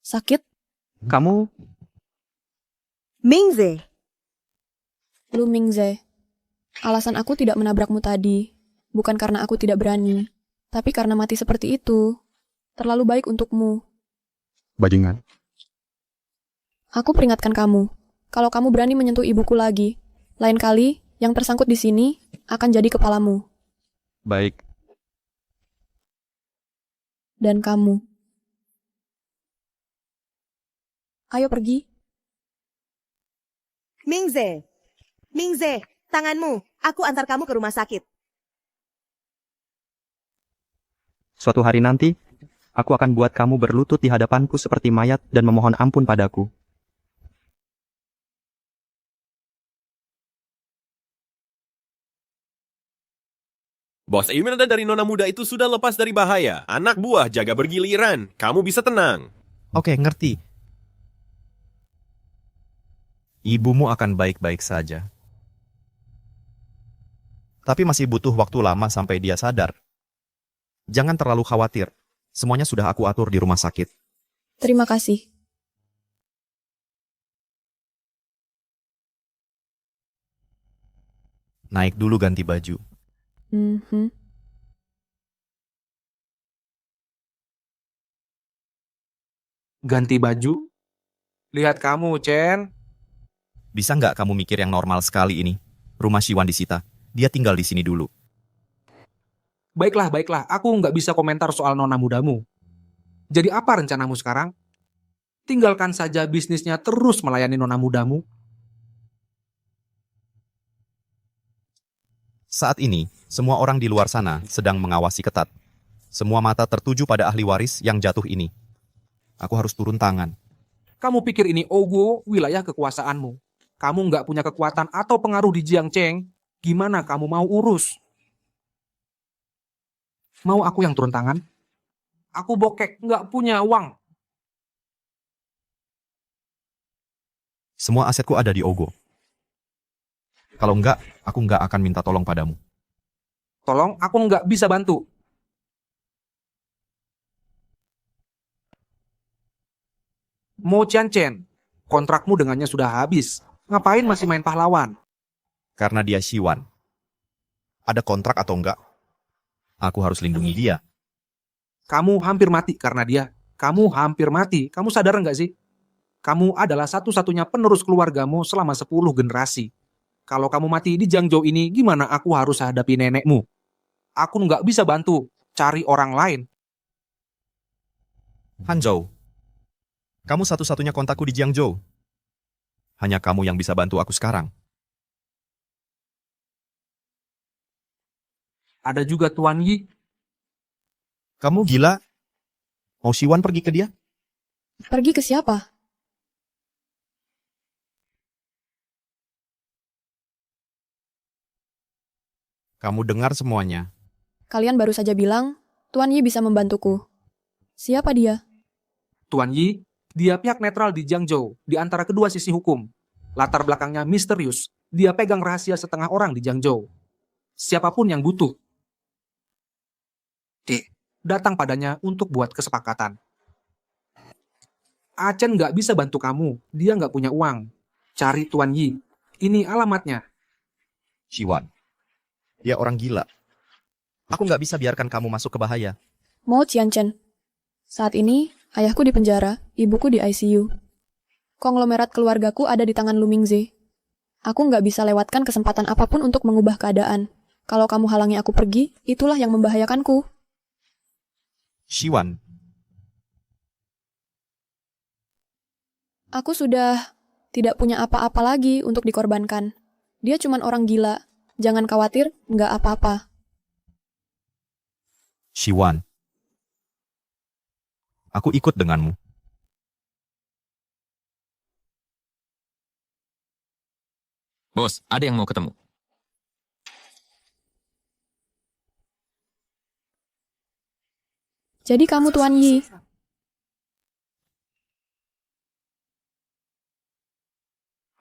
Sakit? Kamu... Mingze. Lu Mingze. Alasan aku tidak menabrakmu tadi, bukan karena aku tidak berani, tapi karena mati seperti itu. Terlalu baik untukmu. Bajingan. Aku peringatkan kamu, kalau kamu berani menyentuh ibuku lagi, lain kali yang tersangkut di sini akan jadi kepalamu. Baik. Dan kamu. Ayo pergi. Mingze. Mingze, tanganmu. Aku antar kamu ke rumah sakit. Suatu hari nanti, aku akan buat kamu berlutut di hadapanku seperti mayat dan memohon ampun padaku. Bos Imelda dari nona muda itu sudah lepas dari bahaya. Anak buah jaga bergiliran. Kamu bisa tenang. Oke, ngerti. Ibumu akan baik-baik saja. Tapi masih butuh waktu lama sampai dia sadar. Jangan terlalu khawatir. Semuanya sudah aku atur di rumah sakit. Terima kasih. Naik dulu ganti baju. Ganti baju? Lihat kamu, Chen. Bisa nggak kamu mikir yang normal sekali ini? Rumah Siwan disita. Dia tinggal di sini dulu. Baiklah, baiklah. Aku nggak bisa komentar soal nona mudamu. Jadi apa rencanamu sekarang? Tinggalkan saja bisnisnya terus melayani nona mudamu. Saat ini, semua orang di luar sana sedang mengawasi ketat. Semua mata tertuju pada ahli waris yang jatuh ini. Aku harus turun tangan. Kamu pikir ini Ogo, wilayah kekuasaanmu. Kamu nggak punya kekuatan atau pengaruh di Jiangcheng. Gimana kamu mau urus? Mau aku yang turun tangan? Aku bokek, nggak punya uang. Semua asetku ada di Ogo. Kalau enggak, aku enggak akan minta tolong padamu. Tolong, aku nggak bisa bantu. Mo Chen, kontrakmu dengannya sudah habis. Ngapain masih main pahlawan? Karena dia Siwan. Ada kontrak atau enggak, aku harus lindungi dia. Kamu hampir mati karena dia. Kamu hampir mati. Kamu sadar nggak sih? Kamu adalah satu-satunya penerus keluargamu selama 10 generasi. Kalau kamu mati di Jiangzhou ini, gimana aku harus hadapi nenekmu? Aku nggak bisa bantu. Cari orang lain. Hanzhou, kamu satu-satunya kontakku di Jiangzhou. Hanya kamu yang bisa bantu aku sekarang. Ada juga Tuan Yi. Kamu gila? Mau Siwan pergi ke dia? Pergi ke siapa? Kamu dengar semuanya. Kalian baru saja bilang, Tuan Yi bisa membantuku. Siapa dia? Tuan Yi, dia pihak netral di Jiangzhou, di antara kedua sisi hukum. Latar belakangnya misterius. Dia pegang rahasia setengah orang di Jiangzhou. Siapapun yang butuh, datang padanya untuk buat kesepakatan. Achen nggak bisa bantu kamu. Dia nggak punya uang. Cari Tuan Yi. Ini alamatnya. Siwan, dia orang gila. Aku nggak bisa biarkan kamu masuk ke bahaya. Mo Chen. Saat ini, ayahku di penjara, ibuku di ICU. Konglomerat keluargaku ada di tangan Lu Mingze. Aku nggak bisa lewatkan kesempatan apapun untuk mengubah keadaan. Kalau kamu halangi aku pergi, itulah yang membahayakanku. Siwan, Aku sudah tidak punya apa-apa lagi untuk dikorbankan. Dia cuma orang gila. Jangan khawatir, nggak apa-apa. Siwan, aku ikut denganmu. Bos, ada yang mau ketemu. Jadi kamu Tuan Yi.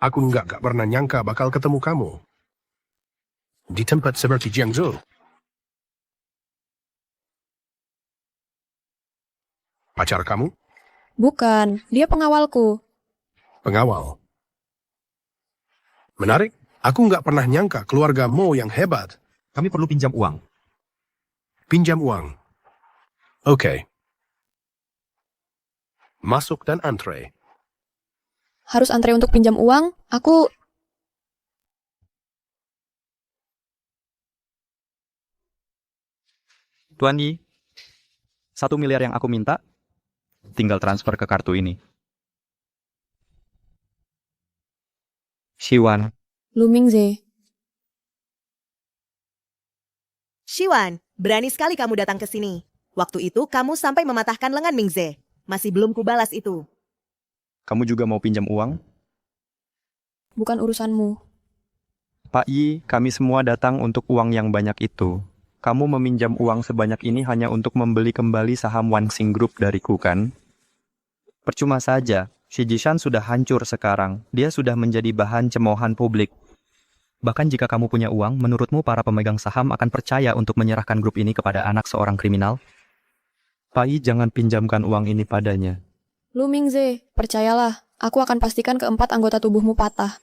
Aku nggak pernah nyangka bakal ketemu kamu. Di tempat seperti Jiangzhou. Pacar kamu? Bukan, dia pengawalku. Pengawal. Menarik. Aku nggak pernah nyangka keluarga Mo yang hebat. Kami perlu pinjam uang. Pinjam uang. Oke. Masuk dan antre. Harus antre untuk pinjam uang? Aku... Tuan Yi, 1 miliar yang aku minta, tinggal transfer ke kartu ini. Siwan. Lu Mingze. Siwan, berani sekali kamu datang ke sini. Waktu itu kamu sampai mematahkan lengan Mingze. Masih belum kubalas itu. Kamu juga mau pinjam uang? Bukan urusanmu. Pak Yi, kami semua datang untuk uang yang banyak itu. Kamu meminjam uang sebanyak ini hanya untuk membeli kembali saham Wanxing Group dariku, kan? Percuma saja, Xi Jishan sudah hancur sekarang. Dia sudah menjadi bahan cemoohan publik. Bahkan jika kamu punya uang, menurutmu para pemegang saham akan percaya untuk menyerahkan grup ini kepada anak seorang kriminal? Pak Yi, jangan pinjamkan uang ini padanya. Lu Mingze, percayalah, aku akan pastikan keempat anggota tubuhmu patah.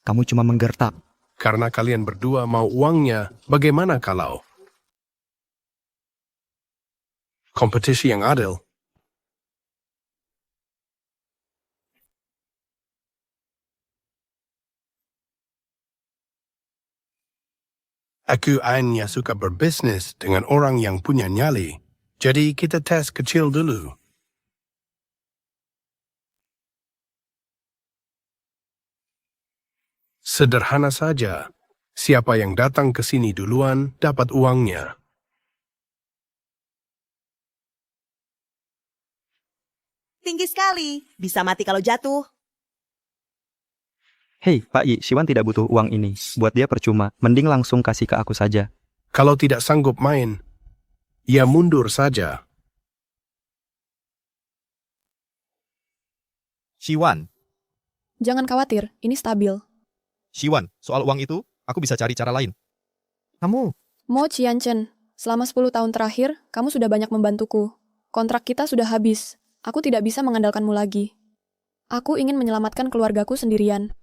Kamu cuma menggertak. Karena kalian berdua mau uangnya, bagaimana kalau kompetisi yang adil? Aku hanya suka berbisnis dengan orang yang punya nyali. Jadi kita tes kecil dulu. Sederhana saja. Siapa yang datang ke sini duluan dapat uangnya. Tinggi sekali. Bisa mati kalau jatuh. Hei, Pak Yi, Siwan tidak butuh uang ini. Buat dia percuma. Mending langsung kasih ke aku saja. Kalau tidak sanggup main, ya mundur saja. Siwan, Jangan khawatir, ini stabil. Siwan, soal uang itu, aku bisa cari cara lain. Kamu, Mo Qianchen, selama 10 tahun terakhir, kamu sudah banyak membantuku. Kontrak kita sudah habis. Aku tidak bisa mengandalkanmu lagi. Aku ingin menyelamatkan keluargaku sendirian.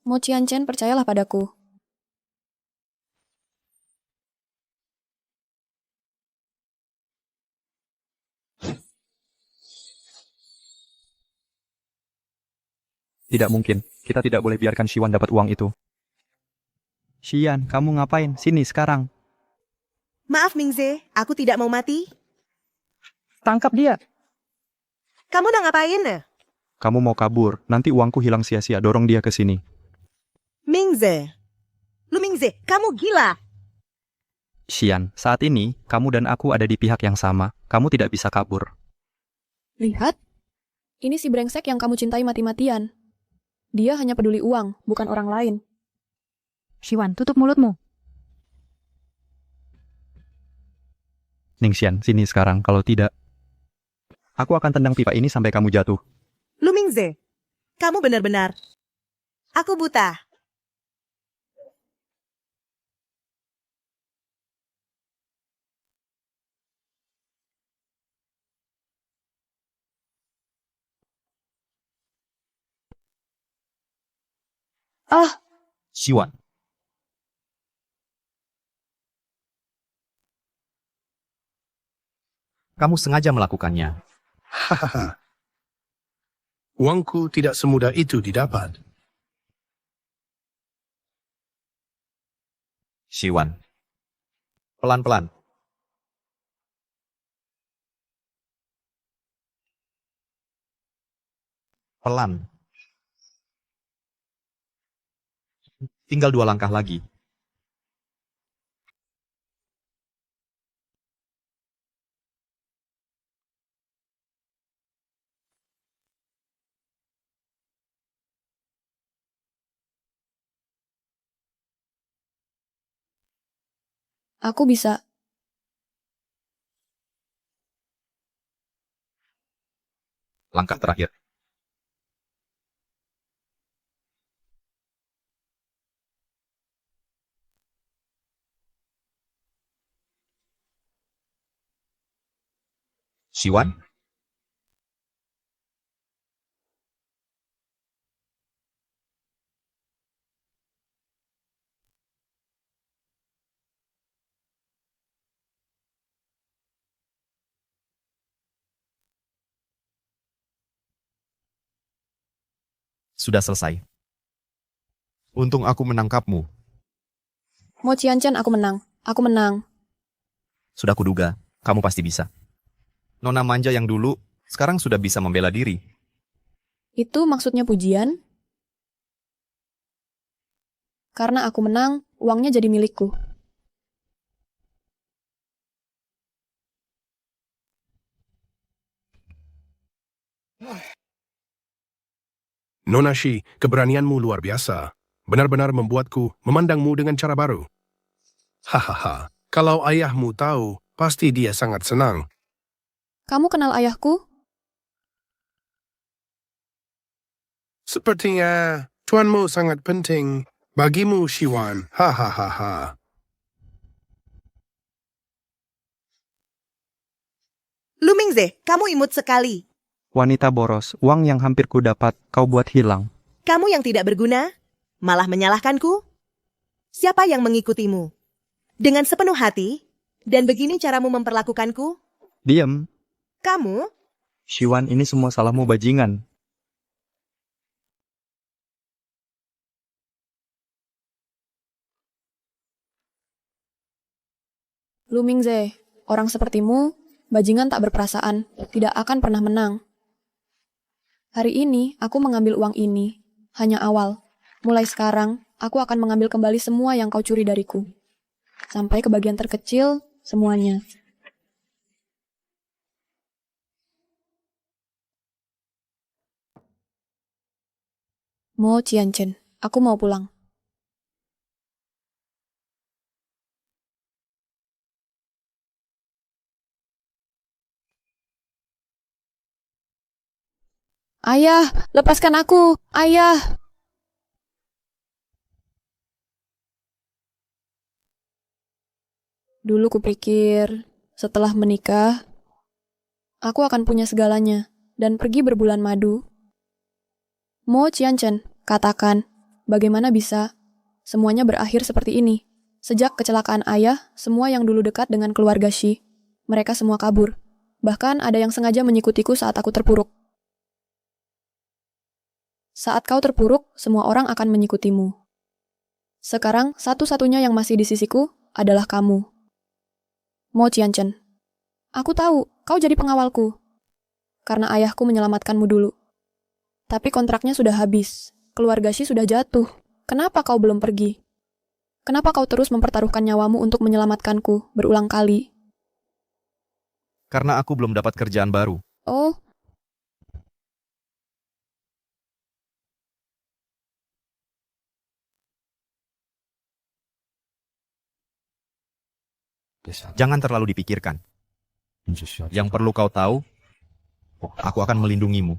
Mo Qianchen, percayalah padaku. Tidak mungkin. Kita tidak boleh biarkan Siwan dapat uang itu. Xian, kamu ngapain? Sini sekarang. Maaf Mingze, aku tidak mau mati. Tangkap dia. Kamu udah ngapain? Kamu mau kabur. Nanti uangku hilang sia-sia. Dorong dia ke sini. Mingze. Lu Mingze, kamu gila. Xian, saat ini, kamu dan aku ada di pihak yang sama. Kamu tidak bisa kabur. Lihat. Ini si brengsek yang kamu cintai mati-matian. Dia hanya peduli uang, bukan orang lain. Siwan, tutup mulutmu. Ningxian, sini sekarang. Kalau tidak, aku akan tendang pipa ini sampai kamu jatuh. Lu Mingze, kamu benar-benar. Aku buta. Ah, Siwan. Kamu sengaja melakukannya. Hahaha. Uangku tidak semudah itu didapat. Siwan. Pelan-pelan. Pelan. Tinggal 2 langkah lagi. aku bisa. Langkah terakhir. Siwan? Sudah selesai. Untung aku menangkapmu. Mo Qianchen, aku menang. Aku menang. Sudah kuduga, kamu pasti bisa. Nona manja yang dulu, sekarang sudah bisa membela diri. Itu maksudnya pujian? Karena aku menang, uangnya jadi milikku. Nona Shi, keberanianmu luar biasa. Benar-benar membuatku memandangmu dengan cara baru. Hahaha, kalau ayahmu tahu, pasti dia sangat senang. Kamu kenal ayahku? Sepertinya tuanmu sangat penting bagimu, Siwan. Hahaha. Lu Mingze, kamu imut sekali. Wanita boros, uang yang hampir ku dapat, kau buat hilang. Kamu yang tidak berguna, malah menyalahkanku? Siapa yang mengikutimu? Dengan sepenuh hati, dan begini caramu memperlakukanku? Diam. Kamu? Siwan, ini semua salahmu bajingan. Lu Mingze, orang sepertimu, bajingan tak berperasaan, tidak akan pernah menang. Hari ini, aku mengambil uang ini. Hanya awal. Mulai sekarang, aku akan mengambil kembali semua yang kau curi dariku. Sampai ke bagian terkecil, semuanya. Mo Qianchen, aku mau pulang. Ayah, lepaskan aku! Ayah! Dulu kupikir, setelah menikah, aku akan punya segalanya dan pergi berbulan madu. Mo Qianchen, katakan, bagaimana bisa semuanya berakhir seperti ini? Sejak kecelakaan ayah, semua yang dulu dekat dengan keluarga Shi, mereka semua kabur. Bahkan ada yang sengaja mengikutiku saat aku terpuruk. Saat kau terpuruk, semua orang akan mengikutimu. Sekarang, satu-satunya yang masih di sisiku adalah kamu. Mo Qianchen, aku tahu kau jadi pengawalku. Karena ayahku menyelamatkanmu dulu. Tapi kontraknya sudah habis. Keluarga Shi sudah jatuh. Kenapa kau belum pergi? Kenapa kau terus mempertaruhkan nyawamu untuk menyelamatkanku berulang kali? Karena aku belum dapat kerjaan baru. Oh, Jangan terlalu dipikirkan. Yang perlu kau tahu, aku akan melindungimu.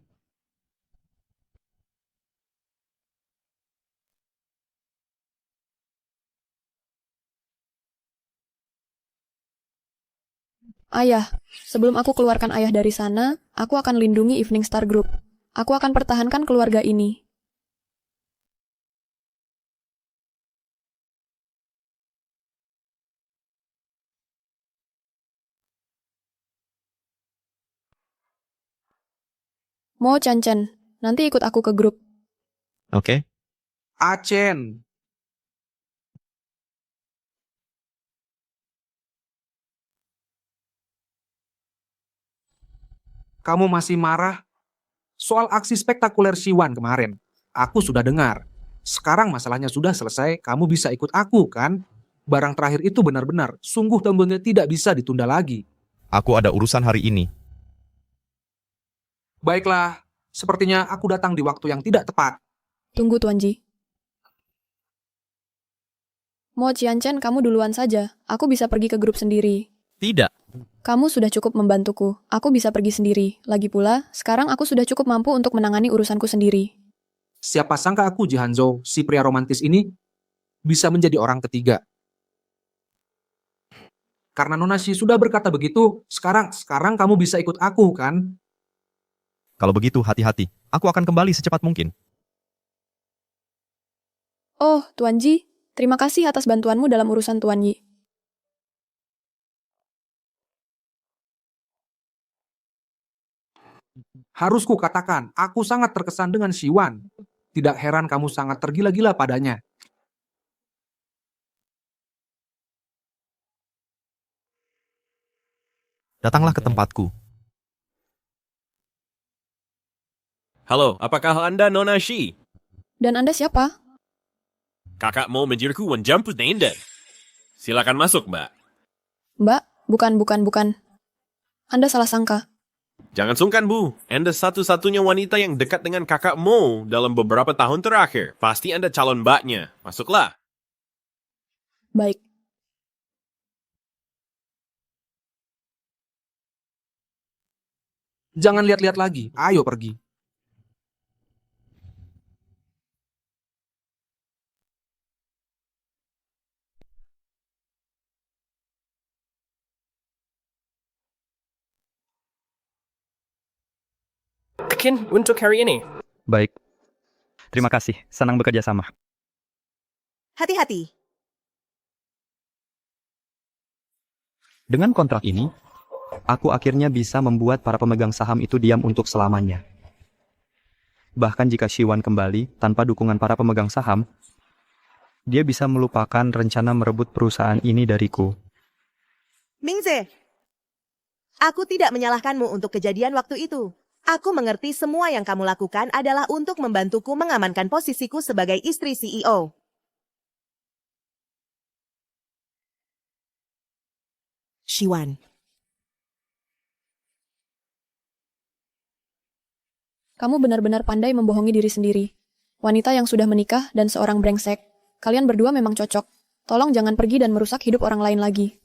ayah, sebelum aku keluarkan ayah dari sana, aku akan lindungi Evening Star Group. Aku akan pertahankan keluarga ini. Mo Qianchen, nanti ikut aku ke grup. Oke? Achen, kamu masih marah? Soal aksi spektakuler Siwan kemarin, aku sudah dengar. Sekarang masalahnya sudah selesai, kamu bisa ikut aku, kan? Barang terakhir itu benar-benar, sungguh tentunya tidak bisa ditunda lagi. Aku ada urusan hari ini. Baiklah, sepertinya aku datang di waktu yang tidak tepat. Tunggu, Tuan Ji. Mo Qianchen, kamu duluan saja. Aku bisa pergi ke grup sendiri. Tidak. Kamu sudah cukup membantuku. Aku bisa pergi sendiri. Lagi pula, sekarang aku sudah cukup mampu untuk menangani urusanku sendiri. Siapa sangka aku, Ji Hanzhou, si pria romantis ini, bisa menjadi orang ketiga. Karena Nona Shi sudah berkata begitu, sekarang kamu bisa ikut aku, kan? Kalau begitu, hati-hati. Aku akan kembali secepat mungkin. Oh, Tuan Ji, terima kasih atas bantuanmu dalam urusan Tuan Yi. Harus ku katakan, aku sangat terkesan dengan Siwan. Tidak heran kamu sangat tergila-gila padanya. Datanglah ke tempatku. Halo, apakah Anda Nona Shi? Dan Anda siapa? Kakak mau menjirku menjemput Anda. Silakan masuk, Mbak. Mbak, bukan. Anda salah sangka. Jangan sungkan, Bu. Anda satu-satunya wanita yang dekat dengan kakak Mo dalam beberapa tahun terakhir. Pasti Anda calon mbaknya. Masuklah. Baik. Jangan lihat-lihat lagi, ayo pergi. Mungkin untuk hari ini. Baik. Terima kasih. Senang bekerja sama. Hati-hati. Dengan kontrak ini, aku akhirnya bisa membuat para pemegang saham itu diam untuk selamanya. Bahkan jika Siwan kembali tanpa dukungan para pemegang saham, dia bisa melupakan rencana merebut perusahaan ini dariku. Mingze, aku tidak menyalahkanmu untuk kejadian waktu itu. Aku mengerti semua yang kamu lakukan adalah untuk membantuku mengamankan posisiku sebagai istri CEO. Shiwan. Kamu benar-benar pandai membohongi diri sendiri. Wanita yang sudah menikah dan seorang brengsek. Kalian berdua memang cocok. Tolong jangan pergi dan merusak hidup orang lain lagi.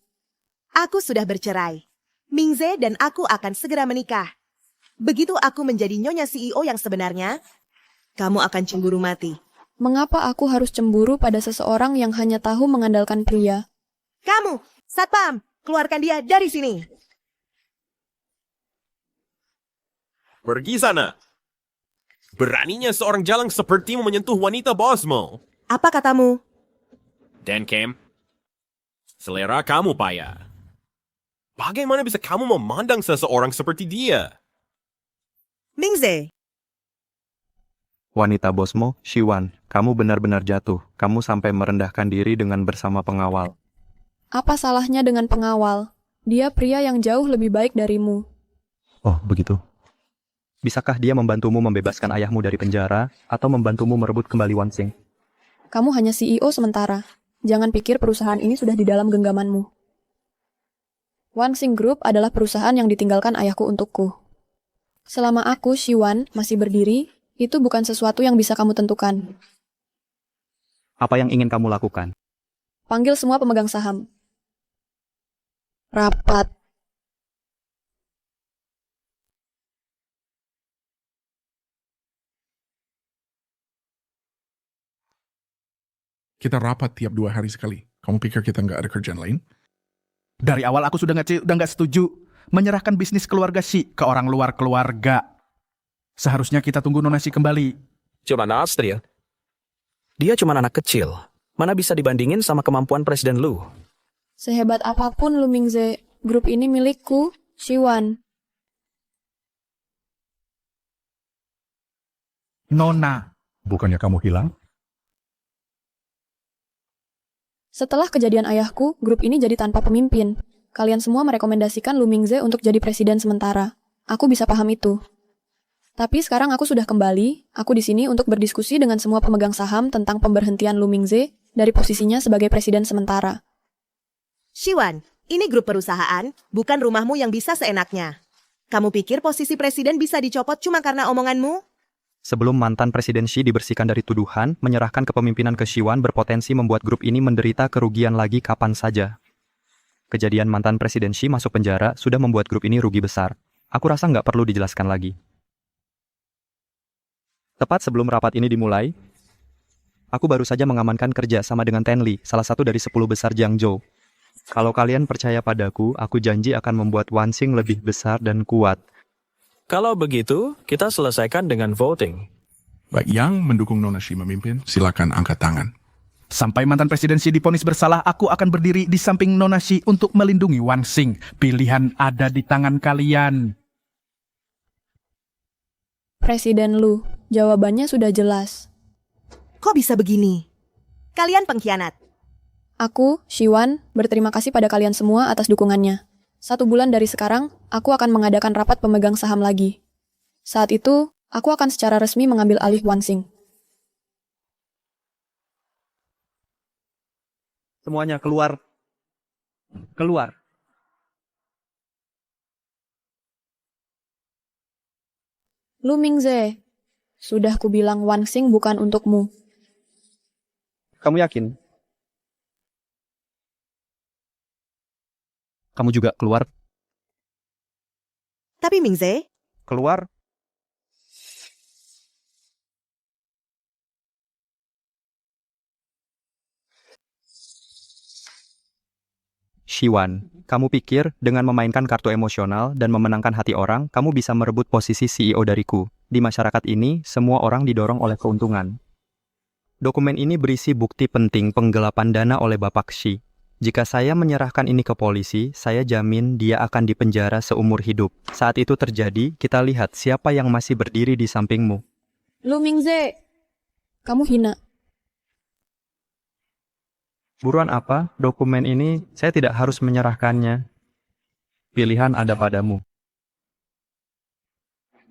Aku sudah bercerai. Mingze dan aku akan segera menikah. Begitu aku menjadi nyonya CEO yang sebenarnya, kamu akan cemburu mati. Mengapa aku harus cemburu pada seseorang yang hanya tahu mengandalkan pria? Kamu, Satpam, keluarkan dia dari sini. Pergi sana. Beraninya seorang jalang sepertimu menyentuh wanita bosmu. Apa katamu? Dan Cam, selera kamu payah. Bagaimana bisa kamu memandang seseorang seperti dia? Mingze. Wanita bosmo, Shiwan, kamu benar-benar jatuh. Kamu sampai merendahkan diri dengan bersama pengawal. Apa salahnya dengan pengawal? Dia pria yang jauh lebih baik darimu. Oh, begitu. Bisakah dia membantumu membebaskan ayahmu dari penjara atau membantumu merebut kembali Wansing? Kamu hanya CEO sementara. Jangan pikir perusahaan ini sudah di dalam genggamanmu. Wansing Group adalah perusahaan yang ditinggalkan ayahku untukku. Selama aku, Shiwan, masih berdiri, itu bukan sesuatu yang bisa kamu tentukan. Apa yang ingin kamu lakukan? Panggil semua pemegang saham. Rapat. Kita rapat tiap 2 hari sekali. Kamu pikir kita nggak ada kerjaan lain? Dari awal aku sudah nggak setuju menyerahkan bisnis keluarga Shi ke orang luar keluarga. Seharusnya kita tunggu Nona Shi kembali. Cuma Astrid. Dia cuma anak kecil. Mana bisa dibandingin sama kemampuan Presiden Lu? Sehebat apapun Lu Mingze, grup ini milikku, Shiwan. Nona. Bukannya kamu hilang? Setelah kejadian ayahku, grup ini jadi tanpa pemimpin. Kalian semua merekomendasikan Lu Mingze untuk jadi presiden sementara. Aku bisa paham itu. Tapi sekarang aku sudah kembali, aku di sini untuk berdiskusi dengan semua pemegang saham tentang pemberhentian Lu Mingze dari posisinya sebagai presiden sementara. Shiwan, ini grup perusahaan, bukan rumahmu yang bisa seenaknya. Kamu pikir posisi presiden bisa dicopot cuma karena omonganmu? Sebelum mantan Presiden Shi dibersihkan dari tuduhan, menyerahkan kepemimpinan ke Shiwan berpotensi membuat grup ini menderita kerugian lagi kapan saja. Kejadian mantan Presiden Shi masuk penjara sudah membuat grup ini rugi besar. Aku rasa nggak perlu dijelaskan lagi. Tepat sebelum rapat ini dimulai, aku baru saja mengamankan kerja sama dengan Tenli, salah satu dari 10 besar Jiangzhou. Kalau kalian percaya padaku, aku janji akan membuat Wansing lebih besar dan kuat. Kalau begitu, kita selesaikan dengan voting. Baik, yang mendukung Nona Shi memimpin, silakan angkat tangan. Sampai mantan presiden Shi divonis bersalah, aku akan berdiri di samping Nona Shi untuk melindungi Wansing. Pilihan ada di tangan kalian. Presiden Lu, jawabannya sudah jelas. Kok bisa begini? Kalian pengkhianat. Aku, Shiwan, berterima kasih pada kalian semua atas dukungannya. 1 bulan dari sekarang, aku akan mengadakan rapat pemegang saham lagi. Saat itu, aku akan secara resmi mengambil alih Wansing. Semuanya keluar. Keluar. Lu Mingze, sudah kubilang Wansing bukan untukmu. Kamu yakin? Kamu juga keluar. Tapi Mingze, Keluar. Shiwan, kamu pikir dengan memainkan kartu emosional dan memenangkan hati orang, kamu bisa merebut posisi CEO dariku. Di masyarakat ini, semua orang didorong oleh keuntungan. Dokumen ini berisi bukti penting penggelapan dana oleh Bapak Shi. Jika saya menyerahkan ini ke polisi, saya jamin dia akan dipenjara seumur hidup. Saat itu terjadi, kita lihat siapa yang masih berdiri di sampingmu. Lu Mingze, kamu hina. Buruan apa? Dokumen ini saya tidak harus menyerahkannya. Pilihan ada padamu.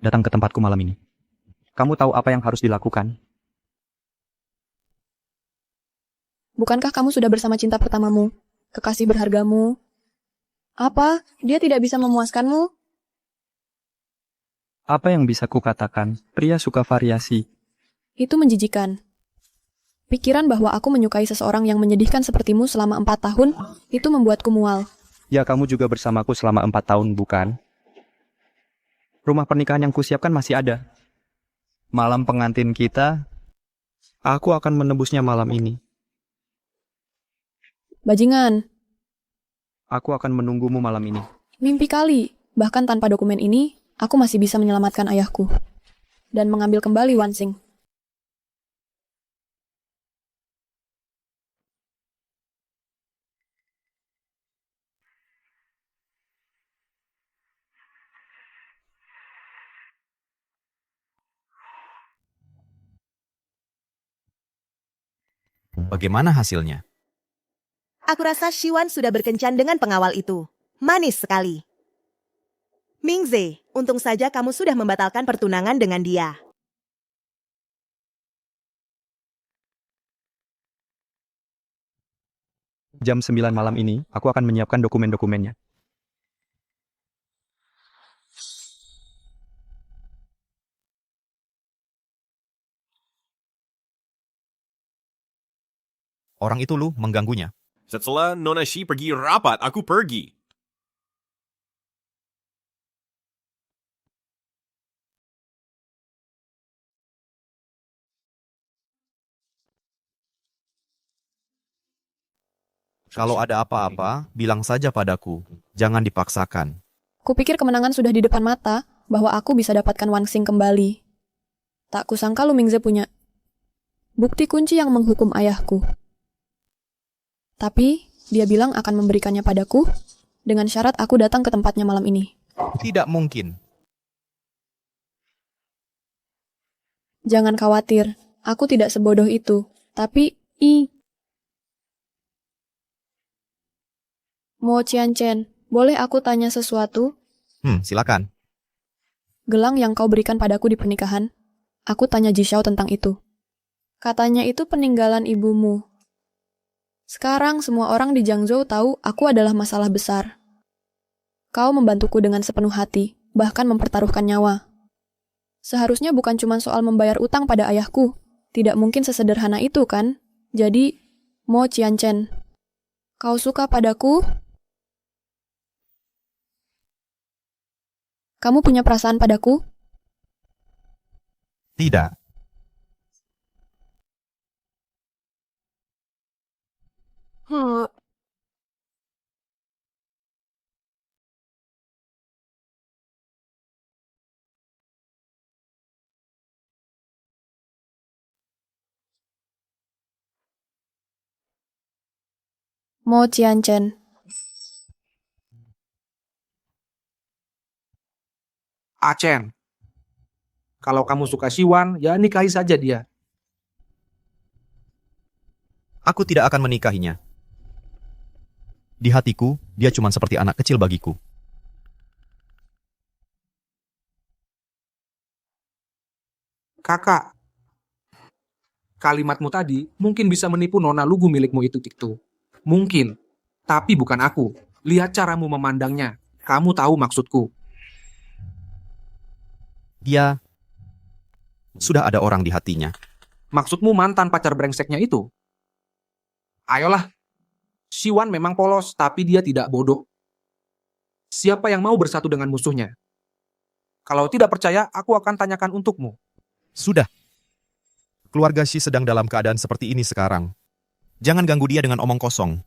Datang ke tempatku malam ini. Kamu tahu apa yang harus dilakukan? Bukankah kamu sudah bersama cinta pertamamu, kekasih berhargamu? Apa? Dia tidak bisa memuaskanmu? Apa yang bisa kukatakan? Pria suka variasi. Itu menjijikan. Pikiran bahwa aku menyukai seseorang yang menyedihkan sepertimu selama 4 tahun, itu membuatku mual. Ya, kamu juga bersamaku selama 4 tahun, bukan? Rumah pernikahan yang kusiapkan masih ada. Malam pengantin kita, aku akan menebusnya malam ini. Bajingan, Aku akan menunggumu malam ini. mimpi kali. Bahkan tanpa dokumen ini, aku masih bisa menyelamatkan ayahku. Dan mengambil kembali Wansing. Bagaimana hasilnya? Aku rasa Shiwan sudah berkencan dengan pengawal itu. Manis sekali. Mingze, untung saja kamu sudah membatalkan pertunangan dengan dia. Jam 9 malam ini, aku akan menyiapkan dokumen-dokumennya. Orang itu lu mengganggunya. Setelah Nona Shi pergi rapat, aku pergi. Kalau ada apa-apa, bilang saja padaku. Jangan dipaksakan. Kupikir kemenangan sudah di depan mata, bahwa aku bisa dapatkan Wansing kembali. Tak kusangka Lu Mingze punya bukti kunci yang menghukum ayahku. Tapi, dia bilang akan memberikannya padaku, dengan syarat aku datang ke tempatnya malam ini. Tidak mungkin. Jangan khawatir, aku tidak sebodoh itu. Tapi, Mo Qianchen, boleh aku tanya sesuatu? Silakan. Gelang yang kau berikan padaku di pernikahan, aku tanya Jishao tentang itu. Katanya itu peninggalan ibumu. Sekarang semua orang di Jiangzhou tahu aku adalah masalah besar. Kau membantuku dengan sepenuh hati, bahkan mempertaruhkan nyawa. Seharusnya bukan cuma soal membayar utang pada ayahku. Tidak mungkin sesederhana itu, kan? Jadi, Mo Qianchen, kau suka padaku? Kamu punya perasaan padaku? Tidak. Mo Qianchen. Achen, kalau kamu suka Shiwan, ya nikahi saja dia. Aku tidak akan menikahinya. Di hatiku, dia cuma seperti anak kecil bagiku. Kakak, kalimatmu tadi mungkin bisa menipu nona lugu milikmu itu, Tiktu. Mungkin, tapi bukan aku. Lihat caramu memandangnya. Kamu tahu maksudku. Dia sudah ada orang di hatinya. Maksudmu mantan pacar brengseknya itu? Ayolah. Shiwan memang polos, tapi dia tidak bodoh. Siapa yang mau bersatu dengan musuhnya? Kalau tidak percaya, aku akan tanyakan untukmu. Sudah. Keluarga Shi sedang dalam keadaan seperti ini sekarang. Jangan ganggu dia dengan omong kosong.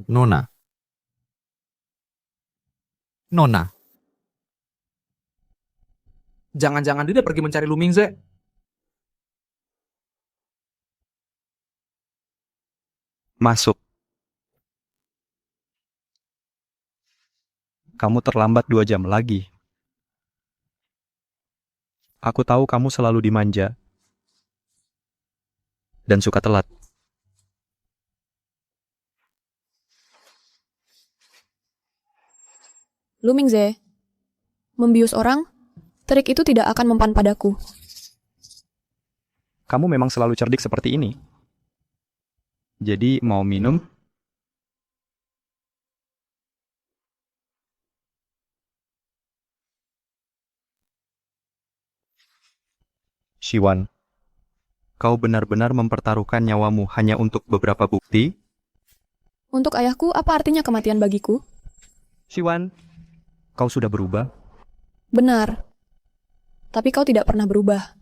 Nona. Jangan-jangan dia pergi mencari Lu Mingze. Masuk. Kamu terlambat 2 jam lagi. Aku tahu kamu selalu dimanja dan suka telat. Lu Mingze, membius orang, trik itu tidak akan mempan padaku. Kamu memang selalu cerdik seperti ini. Jadi mau minum? Shiwan, kau benar-benar mempertaruhkan nyawamu hanya untuk beberapa bukti? Untuk ayahku, apa artinya kematian bagiku? Shiwan, kau sudah berubah? Benar. Tapi kau tidak pernah berubah.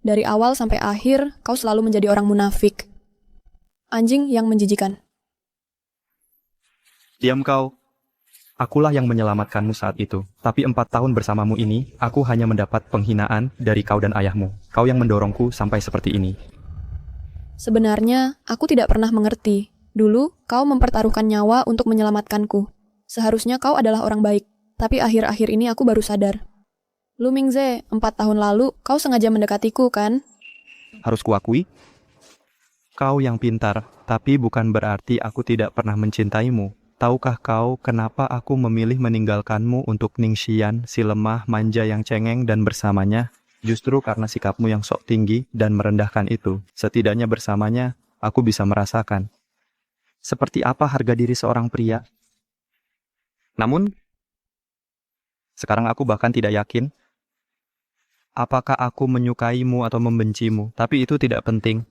Dari awal sampai akhir, kau selalu menjadi orang munafik. Anjing yang menjijikan. Diam kau. Akulah yang menyelamatkanmu saat itu. Tapi 4 tahun bersamamu ini, aku hanya mendapat penghinaan dari kau dan ayahmu. Kau yang mendorongku sampai seperti ini. Sebenarnya, aku tidak pernah mengerti. Dulu, kau mempertaruhkan nyawa untuk menyelamatkanku. Seharusnya kau adalah orang baik. Tapi akhir-akhir ini aku baru sadar. Lu Mingze, 4 tahun lalu, kau sengaja mendekatiku, kan? Harus kuakui? Kau yang pintar, tapi bukan berarti aku tidak pernah mencintaimu. Tahukah kau kenapa aku memilih meninggalkanmu untuk Ningxian, si lemah, manja yang cengeng dan bersamanya? Justru karena sikapmu yang sok tinggi dan merendahkan itu. Setidaknya bersamanya, aku bisa merasakan seperti apa harga diri seorang pria. Namun, sekarang aku bahkan tidak yakin apakah aku menyukaimu atau membencimu, tapi itu tidak penting.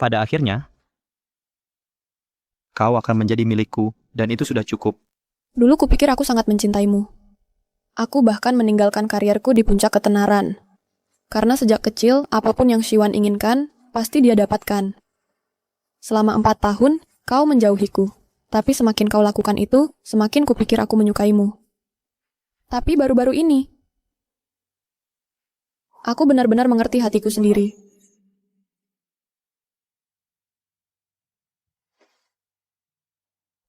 Pada akhirnya, kau akan menjadi milikku, dan itu sudah cukup. Dulu kupikir aku sangat mencintaimu. Aku bahkan meninggalkan karierku di puncak ketenaran. Karena sejak kecil, apapun yang Shiwan inginkan, pasti dia dapatkan. Selama 4 tahun, kau menjauhiku. Tapi semakin kau lakukan itu, semakin kupikir aku menyukaimu. Tapi baru-baru ini, aku benar-benar mengerti hatiku sendiri.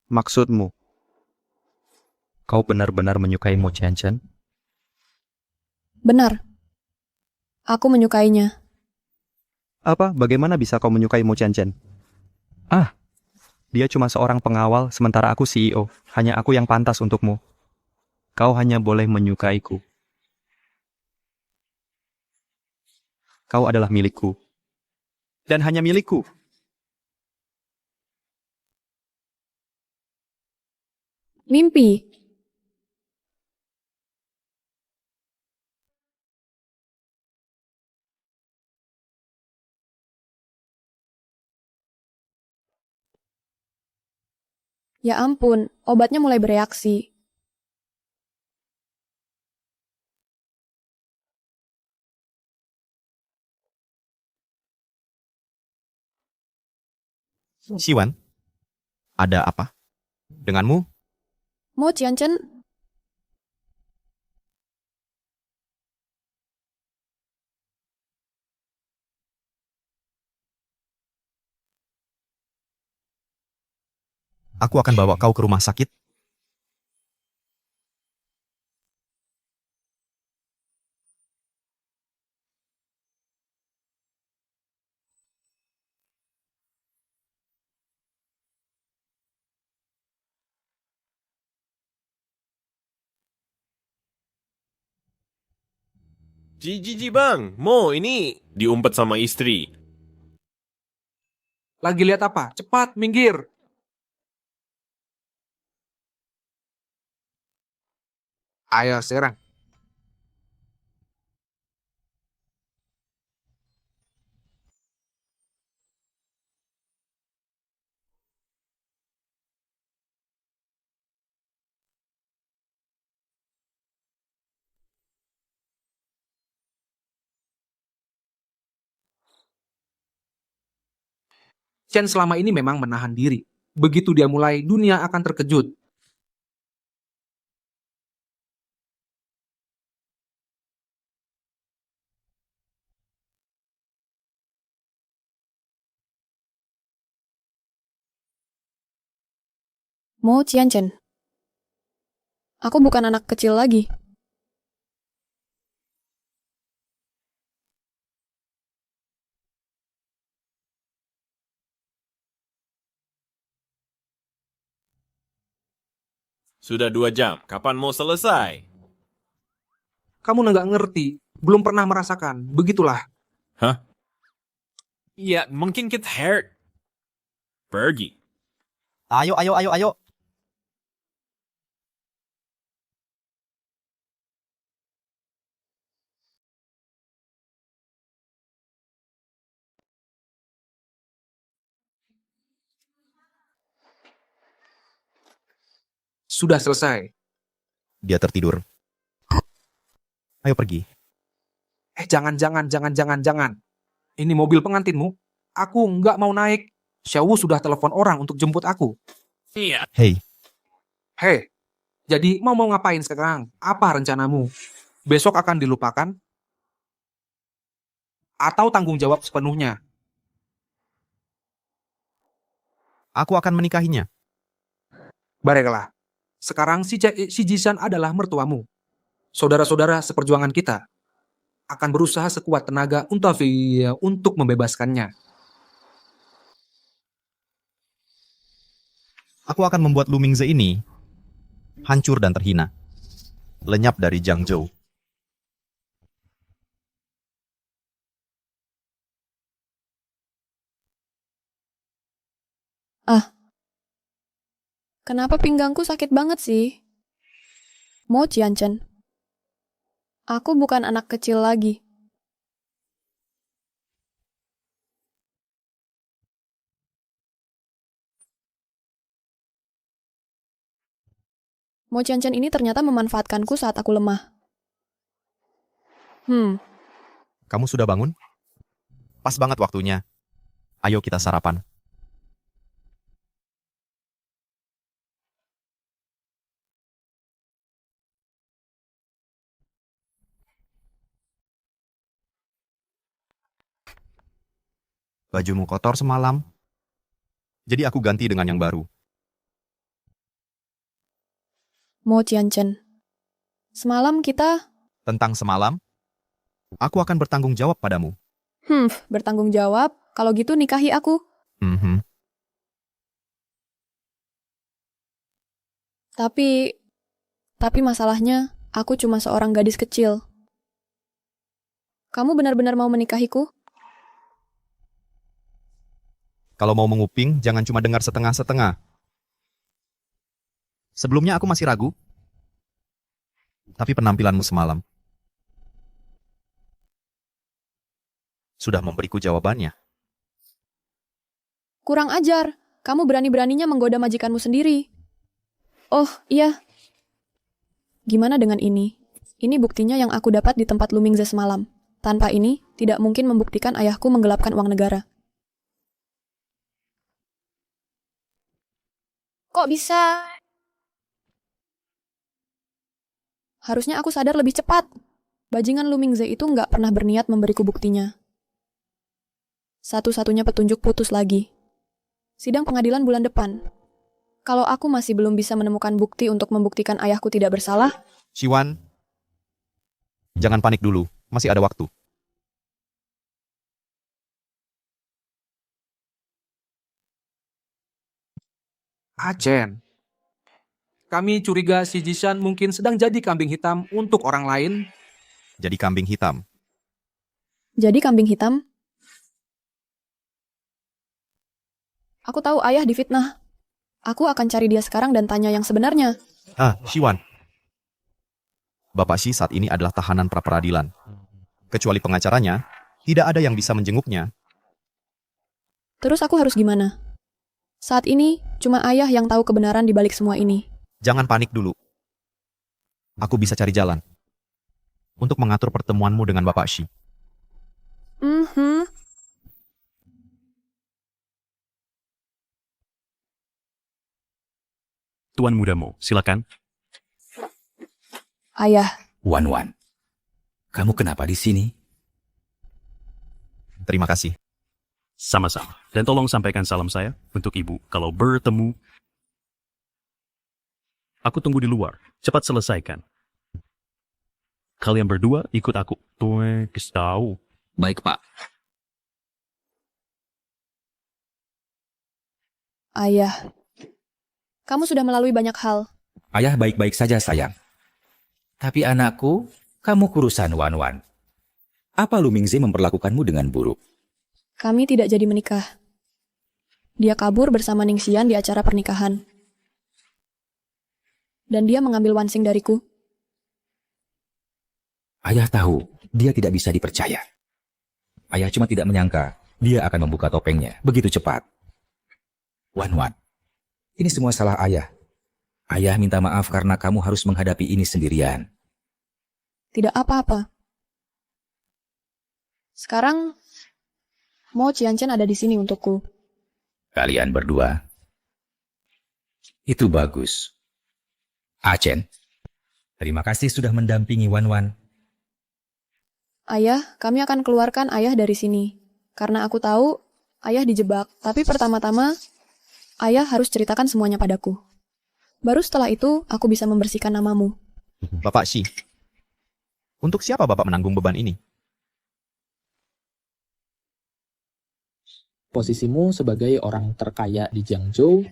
Maksudmu, kau benar-benar menyukai Mo Qianchen? Benar. Aku menyukainya. Apa? Bagaimana bisa kau menyukai Mo Qianchen? Dia cuma seorang pengawal, sementara aku CEO. Hanya aku yang pantas untukmu. Kau hanya boleh menyukaiku. Kau adalah milikku. Dan hanya milikku. Mimpi. Ya ampun, obatnya mulai bereaksi. Shiwan, ada apa? Denganmu? Mo Qianchen, Aku akan bawa kau ke rumah sakit. Ji bang, Mo ini diumpet sama istri. Lagi lihat apa? Cepat, minggir. Ayo, serang. Chen selama ini memang menahan diri. Begitu dia mulai, dunia akan terkejut. Mo Qianchen. Aku bukan anak kecil lagi. Sudah 2 jam. Kapan mau selesai? Kamu nggak ngerti, belum pernah merasakan. Begitulah. Hah? Ya, mungkin kita hurt. Pergi. Ayo, ayo, ayo, ayo. Sudah selesai. Dia tertidur. Ayo pergi. Jangan. Ini mobil pengantinmu. Aku nggak mau naik. Xiaowu sudah telepon orang untuk jemput aku. Iya. Hei, Hei, jadi mau ngapain sekarang? Apa rencanamu? Besok akan dilupakan? Atau tanggung jawab sepenuhnya? aku akan menikahinya. Baiklah. Sekarang si Jisan adalah mertuamu. Saudara-saudara seperjuangan kita akan berusaha sekuat tenaga untuk membebaskannya. Aku akan membuat Lu Mingze ini hancur dan terhina. Lenyap dari Jiangzhou. Kenapa pinggangku sakit banget sih? Mo Qianchen. Aku bukan anak kecil lagi. Mo Qianchen ini ternyata memanfaatkanku saat aku lemah. Kamu sudah bangun? Pas banget waktunya. Ayo kita sarapan. Bajumu kotor semalam, jadi aku ganti dengan yang baru. Mo Qianchen. Semalam kita... Tentang semalam, aku akan bertanggung jawab padamu. Bertanggung jawab? Kalau gitu nikahi aku. Tapi masalahnya, aku cuma seorang gadis kecil. Kamu benar-benar mau menikahiku? Kalau mau menguping, jangan cuma dengar setengah-setengah. Sebelumnya aku masih ragu. Tapi penampilanmu semalam sudah memberiku jawabannya. Kurang ajar. Kamu berani-beraninya menggoda majikanmu sendiri. Oh, iya. Gimana dengan ini? Ini buktinya yang aku dapat di tempat Lu Mingze semalam. Tanpa ini, tidak mungkin membuktikan ayahku menggelapkan uang negara. Kok bisa? Harusnya aku sadar lebih cepat. Bajingan Lu Mingze itu nggak pernah berniat memberiku buktinya. Satu-satunya petunjuk putus lagi. Sidang pengadilan bulan depan. Kalau aku masih belum bisa menemukan bukti untuk membuktikan ayahku tidak bersalah... Siwan, jangan panik dulu. Masih ada waktu. Chen. Kami curiga si Jisan mungkin sedang jadi kambing hitam untuk orang lain. Jadi kambing hitam. Jadi kambing hitam? Aku tahu ayah difitnah. Aku akan cari dia sekarang dan tanya yang sebenarnya. Siwan. Bapak Shi saat ini adalah tahanan pra-peradilan. Kecuali pengacaranya, tidak ada yang bisa menjenguknya. Terus aku harus gimana? Saat ini, cuma ayah yang tahu kebenaran di balik semua ini. Jangan panik dulu. Aku bisa cari jalan untuk mengatur pertemuanmu dengan Bapak Shi. Tuan mudamu, silakan. Ayah. Wan, kamu kenapa di sini? Terima kasih. Sama-sama. Dan tolong sampaikan salam saya untuk ibu kalau bertemu. Aku tunggu di luar. Cepat selesaikan. Kalian berdua ikut aku. Tuh, tahu. Baik, Pak. Ayah. Kamu sudah melalui banyak hal. Ayah baik-baik saja, sayang. Tapi anakku, kamu kurusan Wan-Wan. Apa Lu Mingze memperlakukanmu dengan buruk? Kami tidak jadi menikah. Dia kabur bersama Ning Xian di acara pernikahan. Dan dia mengambil Wansing dariku. Ayah tahu, dia tidak bisa dipercaya. Ayah cuma tidak menyangka dia akan membuka topengnya begitu cepat. Wan-Wan, ini semua salah ayah. Ayah minta maaf karena kamu harus menghadapi ini sendirian. Tidak apa-apa. Sekarang, Mo Qianchen ada di sini untukku. Kalian berdua. Itu bagus. Chen, terima kasih sudah mendampingi Wan-Wan. Ayah, kami akan keluarkan ayah dari sini. Karena aku tahu ayah dijebak. Tapi pertama-tama, ayah harus ceritakan semuanya padaku. Baru setelah itu, aku bisa membersihkan namamu. Bapak Shi, untuk siapa Bapak menanggung beban ini? Posisimu sebagai orang terkaya di Jiangzhou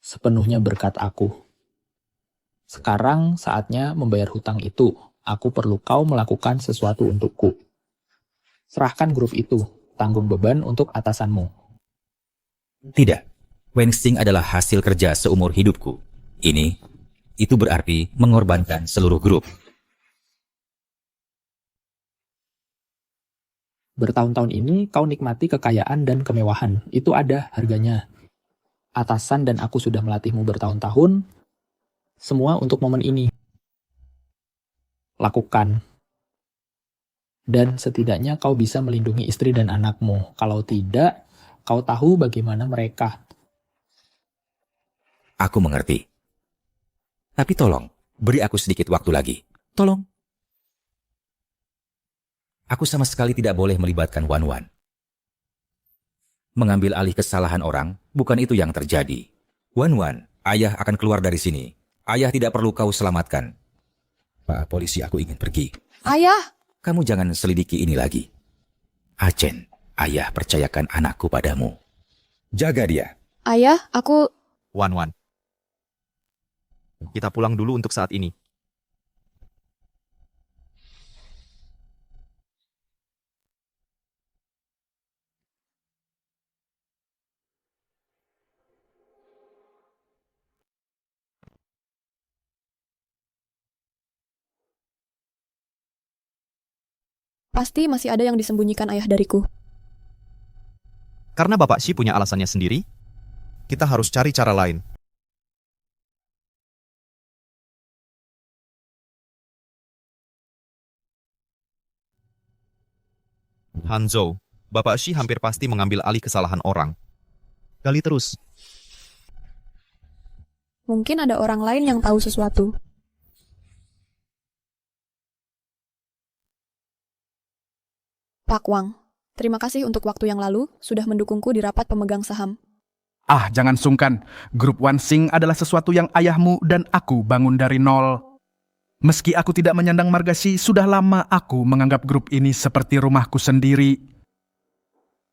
sepenuhnya berkat aku. Sekarang saatnya membayar hutang itu. Aku perlu kau melakukan sesuatu untukku. Serahkan grup itu, tanggung beban untuk atasanmu. Tidak. Wensing adalah hasil kerja seumur hidupku. Itu berarti mengorbankan seluruh grup. Bertahun-tahun ini kau nikmati kekayaan dan kemewahan. Itu ada harganya. Atasan dan aku sudah melatihmu bertahun-tahun. Semua untuk momen ini. Lakukan. Dan setidaknya kau bisa melindungi istri dan anakmu. Kalau tidak, kau tahu bagaimana mereka. Aku mengerti. Tapi tolong, beri aku sedikit waktu lagi. Tolong. Aku sama sekali tidak boleh melibatkan Wan-Wan. Mengambil alih kesalahan orang, bukan itu yang terjadi. Wan-Wan, ayah akan keluar dari sini. Ayah tidak perlu kau selamatkan. Pak polisi, aku ingin pergi. Ayah! Kamu jangan selidiki ini lagi. Chen, ayah percayakan anakku padamu. Jaga dia. Ayah, aku... Wan-Wan, kita pulang dulu untuk saat ini. Pasti masih ada yang disembunyikan ayah dariku. Karena Bapak Shi punya alasannya sendiri, kita harus cari cara lain. Hanzhou, Bapak Shi hampir pasti mengambil alih kesalahan orang. Gali terus. Mungkin ada orang lain yang tahu sesuatu. Pak Wang, terima kasih untuk waktu yang lalu sudah mendukungku di rapat pemegang saham. Ah, jangan sungkan. Grup Wansing adalah sesuatu yang ayahmu dan aku bangun dari nol. Meski aku tidak menyandang marga Shi, sudah lama aku menganggap grup ini seperti rumahku sendiri.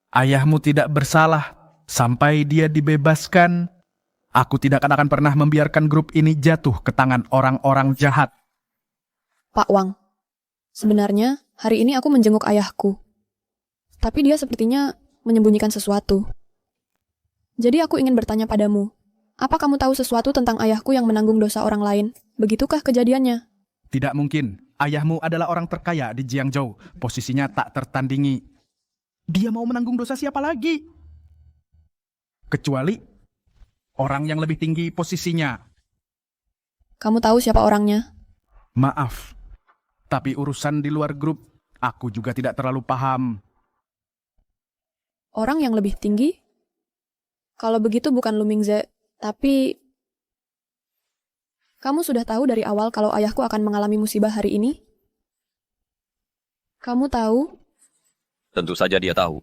Ayahmu tidak bersalah. Sampai dia dibebaskan, aku tidak akan pernah membiarkan grup ini jatuh ke tangan orang-orang jahat. Pak Wang, sebenarnya hari ini aku menjenguk ayahku. Tapi dia sepertinya menyembunyikan sesuatu. Jadi aku ingin bertanya padamu, apa kamu tahu sesuatu tentang ayahku yang menanggung dosa orang lain? Begitukah kejadiannya? Tidak mungkin. Ayahmu adalah orang terkaya di Jiangzhou. Posisinya tak tertandingi. Dia mau menanggung dosa siapa lagi? Kecuali orang yang lebih tinggi posisinya. Kamu tahu siapa orangnya? Maaf, tapi urusan di luar grup, aku juga tidak terlalu paham. Orang yang lebih tinggi? Kalau begitu bukan Lu Mingze, tapi... Kamu sudah tahu dari awal kalau ayahku akan mengalami musibah hari ini? Kamu tahu? Tentu saja dia tahu.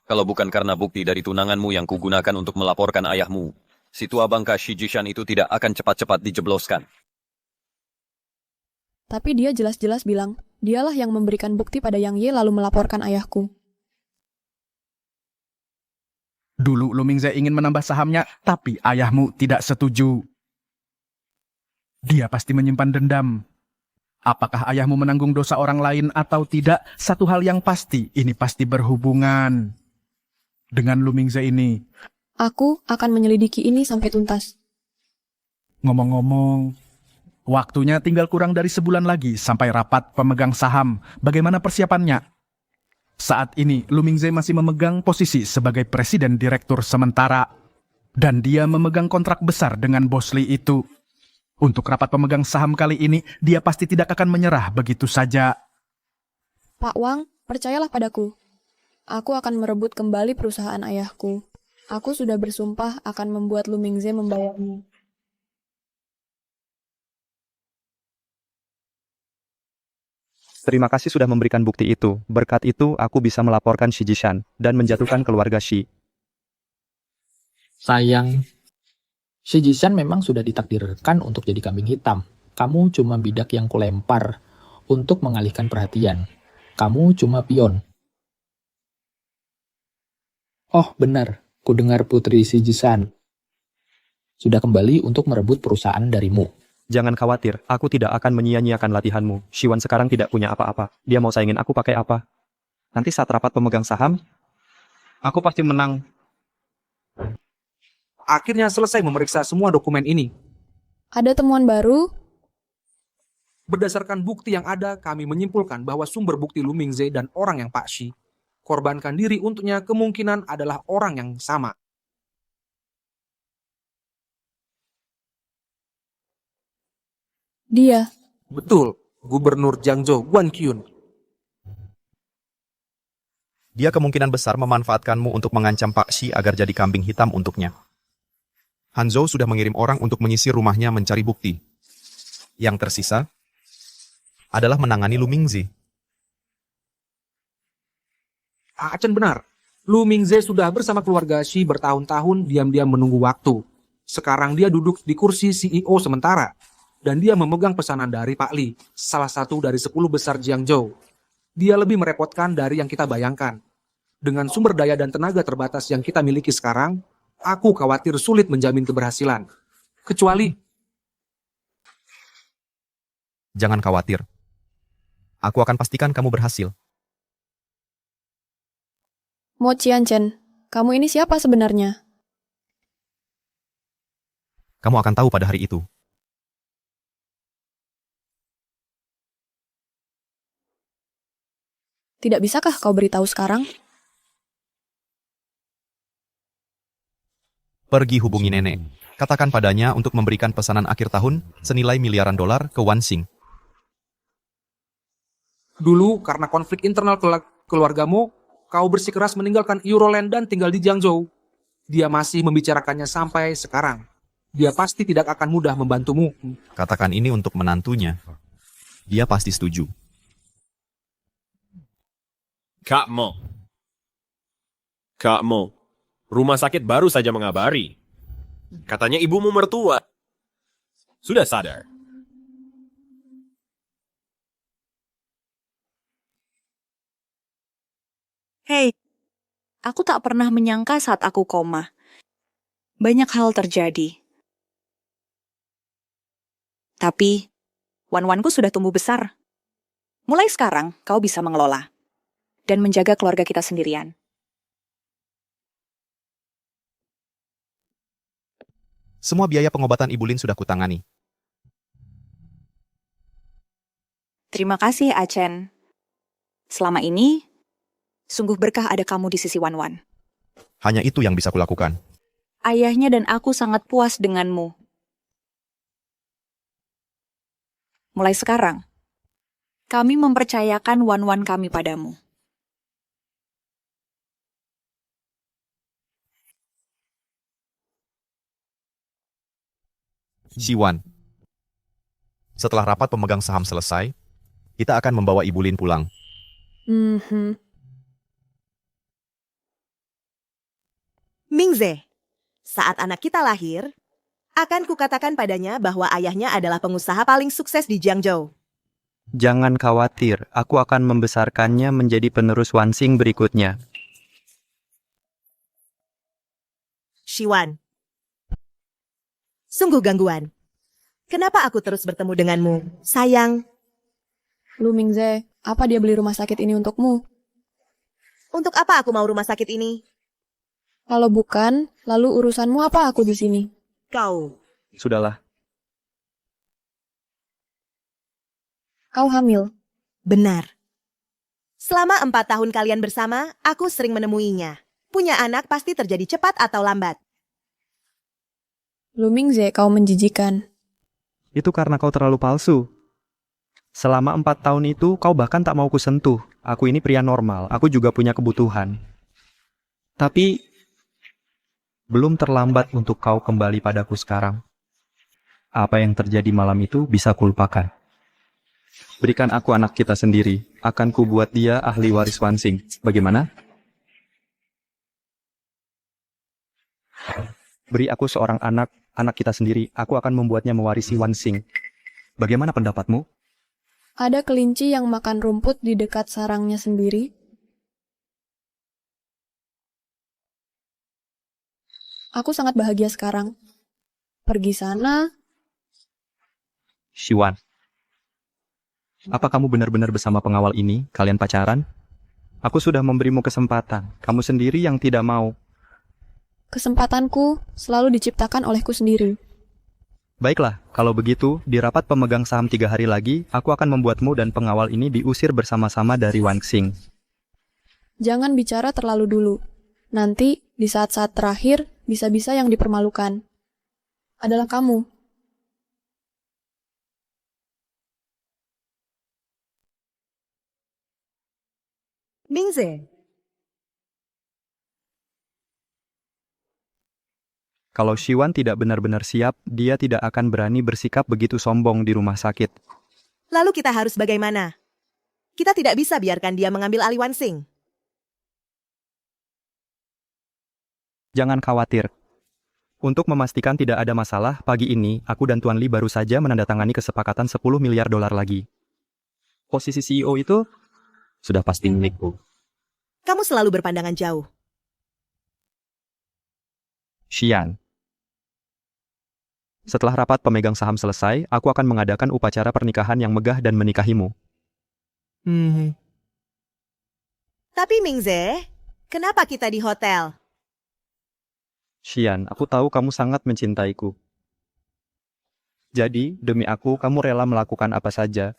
Kalau bukan karena bukti dari tunanganmu yang kugunakan untuk melaporkan ayahmu, si tua bangka Shi Jishan itu tidak akan cepat-cepat dijebloskan. Tapi dia jelas-jelas bilang, dialah yang memberikan bukti pada Yang Ye lalu melaporkan ayahku. Dulu Lu Mingze ingin menambah sahamnya, tapi ayahmu tidak setuju. Dia pasti menyimpan dendam. Apakah ayahmu menanggung dosa orang lain atau tidak? Satu hal yang pasti, ini pasti berhubungan dengan Lu Mingze ini. Aku akan menyelidiki ini sampai tuntas. Ngomong-ngomong, waktunya tinggal kurang dari sebulan lagi sampai rapat pemegang saham. Bagaimana persiapannya? Saat ini, Lu Mingze masih memegang posisi sebagai presiden direktur sementara. Dan dia memegang kontrak besar dengan Bos Lee itu. Untuk rapat pemegang saham kali ini, dia pasti tidak akan menyerah begitu saja. Pak Wang, percayalah padaku. Aku akan merebut kembali perusahaan ayahku. Aku sudah bersumpah akan membuat Lu Mingze membayarnya. Terima kasih sudah memberikan bukti itu. Berkat itu, aku bisa melaporkan Shi Jishan dan menjatuhkan keluarga Shi. Sayang, Shi Jishan memang sudah ditakdirkan untuk jadi kambing hitam. Kamu cuma bidak yang kulempar untuk mengalihkan perhatian. Kamu cuma pion. Oh, benar. Kudengar Putri Shi Jishan sudah kembali untuk merebut perusahaan darimu. Jangan khawatir, aku tidak akan menyia-nyiakan latihanmu. Shiwan sekarang tidak punya apa-apa. Dia mau saingin aku pakai apa? Nanti saat rapat pemegang saham, aku pasti menang. Akhirnya selesai memeriksa semua dokumen ini. Ada temuan baru? Berdasarkan bukti yang ada, kami menyimpulkan bahwa sumber bukti Lu Mingze dan orang yang Pak Shi korbankan diri untuknya kemungkinan adalah orang yang sama. Dia. Betul, Gubernur Jiangzhou, Guan Qiyun. Dia kemungkinan besar memanfaatkanmu untuk mengancam Pak Shi agar jadi kambing hitam untuknya. Hanzhou sudah mengirim orang untuk menyisir rumahnya mencari bukti. Yang tersisa adalah menangani Lu Mingze. Pak Chen benar. Lu Mingze sudah bersama keluarga Shi bertahun-tahun diam-diam menunggu waktu. Sekarang dia duduk di kursi CEO sementara. Dan dia memegang pesanan dari Pak Li, salah satu dari 10 besar Jiangzhou. Dia lebih merepotkan dari yang kita bayangkan. Dengan sumber daya dan tenaga terbatas yang kita miliki sekarang, aku khawatir sulit menjamin keberhasilan. Kecuali... Jangan khawatir. Aku akan pastikan kamu berhasil. Mo Qianchen, kamu ini siapa sebenarnya? Kamu akan tahu pada hari itu. Tidak bisakah kau beritahu sekarang? Pergi hubungi nenek. Katakan padanya untuk memberikan pesanan akhir tahun senilai miliaran dolar ke Wansing. Dulu, karena konflik internal keluargamu, kau bersikeras meninggalkan Euroland dan tinggal di Jiangzhou. Dia masih membicarakannya sampai sekarang. Dia pasti tidak akan mudah membantumu. Katakan ini untuk menantunya. Dia pasti setuju. Kak Mo, rumah sakit baru saja mengabari. Katanya ibumu mertua sudah sadar. Hei, aku tak pernah menyangka saat aku koma. Banyak hal terjadi. Tapi, wan-wanku sudah tumbuh besar. Mulai sekarang, kau bisa mengelola dan menjaga keluarga kita sendirian. Semua biaya pengobatan Ibu Lin sudah kutangani. Terima kasih, Achen. Selama ini, sungguh berkah ada kamu di sisi Wan-wan. Hanya itu yang bisa kulakukan. Ayahnya dan aku sangat puas denganmu. Mulai sekarang, kami mempercayakan Wan-wan kami padamu. Shiwan, setelah rapat pemegang saham selesai, kita akan membawa Ibu Lin pulang. Mingze, saat anak kita lahir, akan kukatakan padanya bahwa ayahnya adalah pengusaha paling sukses di Jiangzhou. Jangan khawatir, aku akan membesarkannya menjadi penerus Wansing berikutnya. Shiwan, sungguh gangguan. Kenapa aku terus bertemu denganmu? Sayang, Lu Mingze, apa dia beli rumah sakit ini untukmu? untuk apa aku mau rumah sakit ini? Kalau bukan, lalu urusanmu apa aku di sini? Kau. Sudahlah. Kau hamil. Benar. Selama 4 tahun kalian bersama, aku sering menemuinya. Punya anak pasti terjadi cepat atau lambat. Lu Mingze, kau menjijikan. Itu karena kau terlalu palsu. Selama 4 tahun itu, kau bahkan tak mau kusentuh. Aku ini pria normal, aku juga punya kebutuhan. Tapi, belum terlambat untuk kau kembali padaku sekarang. Apa yang terjadi malam itu bisa kulupakan. Berikan aku anak kita sendiri, akan kubuat dia ahli waris Wansing. Bagaimana? Beri aku seorang anak kita sendiri, aku akan membuatnya mewarisi Wansing. Bagaimana pendapatmu? Ada kelinci yang makan rumput di dekat sarangnya sendiri. Aku sangat bahagia sekarang. Pergi sana. Shiwan. Apa kamu benar-benar bersama pengawal ini? Kalian pacaran? Aku sudah memberimu kesempatan. Kamu sendiri yang tidak mau. Kesempatanku selalu diciptakan olehku sendiri. Baiklah, kalau begitu, di rapat pemegang saham 3 hari lagi, aku akan membuatmu dan pengawal ini diusir bersama-sama dari Wansing. Jangan bicara terlalu dulu. Nanti, di saat-saat terakhir, bisa-bisa yang dipermalukan adalah kamu. Mingze. Kalau Shiwan tidak benar-benar siap, dia tidak akan berani bersikap begitu sombong di rumah sakit. Lalu kita harus bagaimana? Kita tidak bisa biarkan dia mengambil alih Wansing. Jangan khawatir. Untuk memastikan tidak ada masalah, pagi ini, aku dan Tuan Lee baru saja menandatangani kesepakatan 10 miliar dolar lagi. Posisi CEO itu sudah pasti milikku. Kamu selalu berpandangan jauh. Xian. Setelah rapat pemegang saham selesai, aku akan mengadakan upacara pernikahan yang megah dan menikahimu. Tapi Mingze, kenapa kita di hotel? Xian, aku tahu kamu sangat mencintaiku. Jadi, demi aku, kamu rela melakukan apa saja.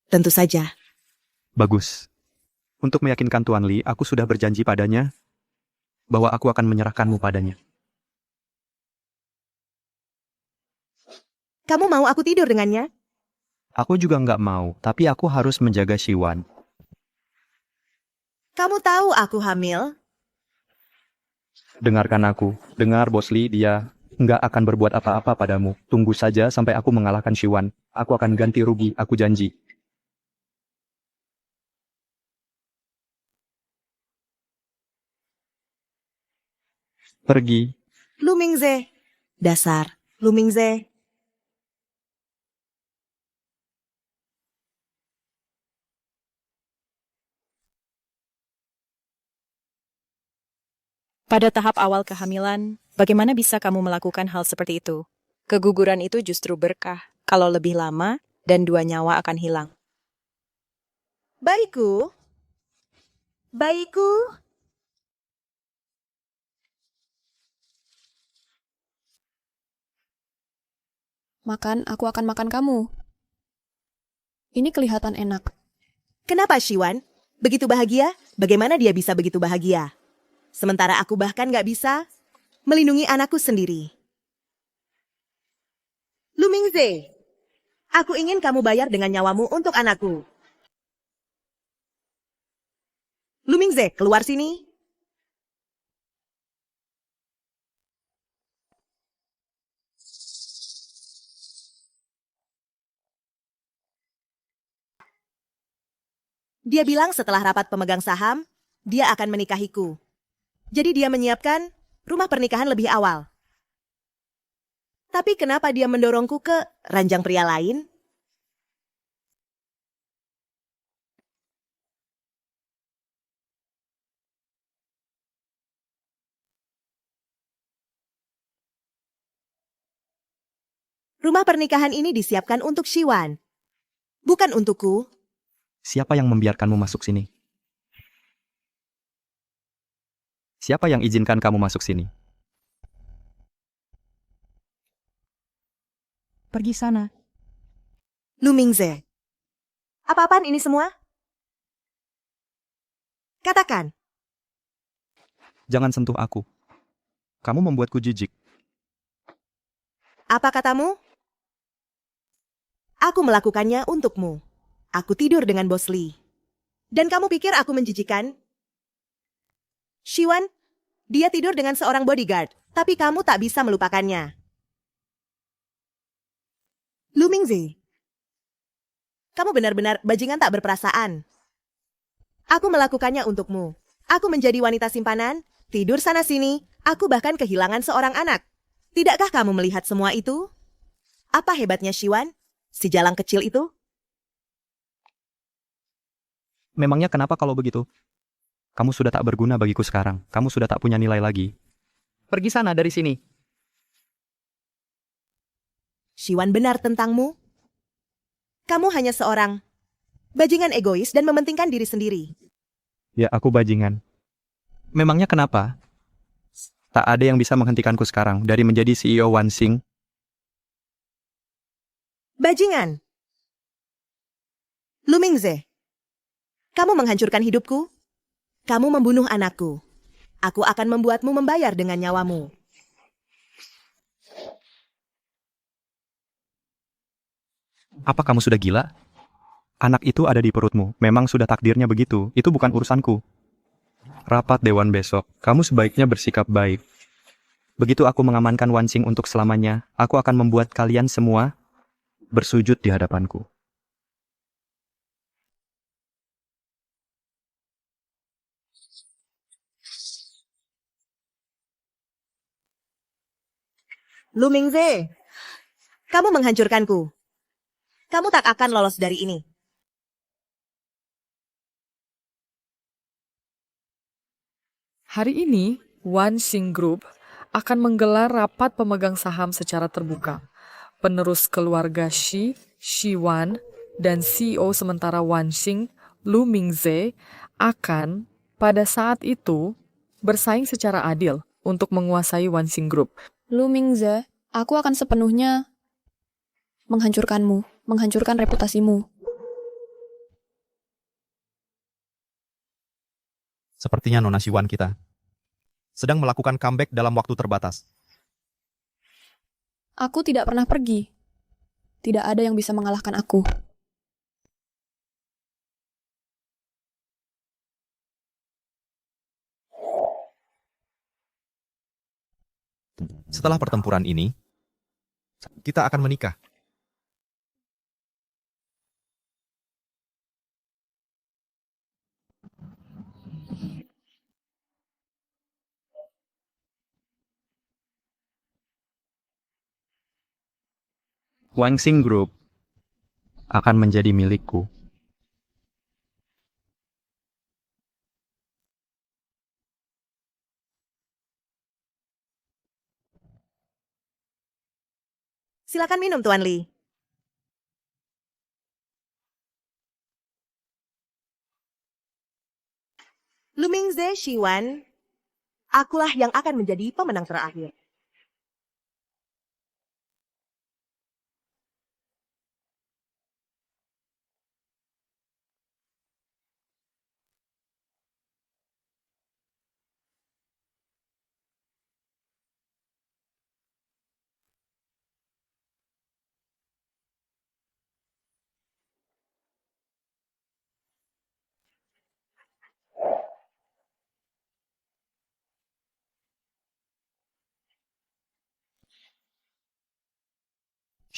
Tentu saja. Bagus. Untuk meyakinkan Tuan Lee, aku sudah berjanji padanya bahwa aku akan menyerahkanmu padanya. Kamu mau aku tidur dengannya? Aku juga nggak mau, tapi aku harus menjaga Shiwan. Kamu tahu aku hamil? Dengarkan aku. Dengar, Bos Lee, dia nggak akan berbuat apa-apa padamu. Tunggu saja sampai aku mengalahkan Shiwan. Aku akan ganti rugi, aku janji. Pergi. Lu Mingze. Dasar, Lu Mingze. Pada tahap awal kehamilan, bagaimana bisa kamu melakukan hal seperti itu? Keguguran itu justru berkah. Kalau lebih lama, dan 2 nyawa akan hilang. Bayiku. Bayiku. Makan, aku akan makan kamu. Ini kelihatan enak. Kenapa Shiwan? Begitu bahagia? Bagaimana dia bisa begitu bahagia? Sementara aku bahkan gak bisa melindungi anakku sendiri. Lu Mingze, aku ingin kamu bayar dengan nyawamu untuk anakku. Lu Mingze, keluar sini. Dia bilang setelah rapat pemegang saham, dia akan menikahiku. Jadi dia menyiapkan rumah pernikahan lebih awal. Tapi kenapa dia mendorongku ke ranjang pria lain? Rumah pernikahan ini disiapkan untuk Shiwan, bukan untukku. Siapa yang membiarkanmu masuk sini? Siapa yang izinkan kamu masuk sini? Pergi sana. Lu Mingze, apa-apaan ini semua? Katakan. Jangan sentuh aku. Kamu membuatku jijik. Apa katamu? Aku melakukannya untukmu. Aku tidur dengan Bos Lee. Dan kamu pikir aku menjijikan? Shiwan, dia tidur dengan seorang bodyguard, tapi kamu tak bisa melupakannya. Lu Mingze, kamu benar-benar bajingan tak berperasaan. Aku melakukannya untukmu. Aku menjadi wanita simpanan, tidur sana-sini, aku bahkan kehilangan seorang anak. Tidakkah kamu melihat semua itu? Apa hebatnya Shiwan? Si jalang kecil itu? Memangnya kenapa kalau begitu? Kamu sudah tak berguna bagiku sekarang. Kamu sudah tak punya nilai lagi. Pergi sana dari sini. Shiwan benar tentangmu? Kamu hanya seorang bajingan egois dan mementingkan diri sendiri. Ya, aku bajingan. Memangnya kenapa? Tak ada yang bisa menghentikanku sekarang dari menjadi CEO Wansing. Bajingan. Lu Mingze, kamu menghancurkan hidupku. Kamu membunuh anakku. Aku akan membuatmu membayar dengan nyawamu. Apa kamu sudah gila? Anak itu ada di perutmu. Memang sudah takdirnya begitu. Itu bukan urusanku. Rapat dewan besok. Kamu sebaiknya bersikap baik. Begitu aku mengamankan Wansing untuk selamanya, aku akan membuat kalian semua bersujud di hadapanku. Lu Mingze, kamu menghancurkanku. Kamu tak akan lolos dari ini. Hari ini, Wansing Group akan menggelar rapat pemegang saham secara terbuka. Penerus keluarga Shi, Shiwan, dan CEO sementara Wansing, Lu Mingze, akan pada saat itu bersaing secara adil untuk menguasai Wansing Group. Lu Mingze, aku akan sepenuhnya menghancurkanmu, menghancurkan reputasimu. Sepertinya Nona Shiwan kita sedang melakukan comeback dalam waktu terbatas. Aku tidak pernah pergi. Tidak ada yang bisa mengalahkan aku. Setelah pertempuran ini, kita akan menikah. Wansing Group akan menjadi milikku. Silakan minum, Tuan Lee. Lu Mingze, Shiwan, akulah yang akan menjadi pemenang terakhir.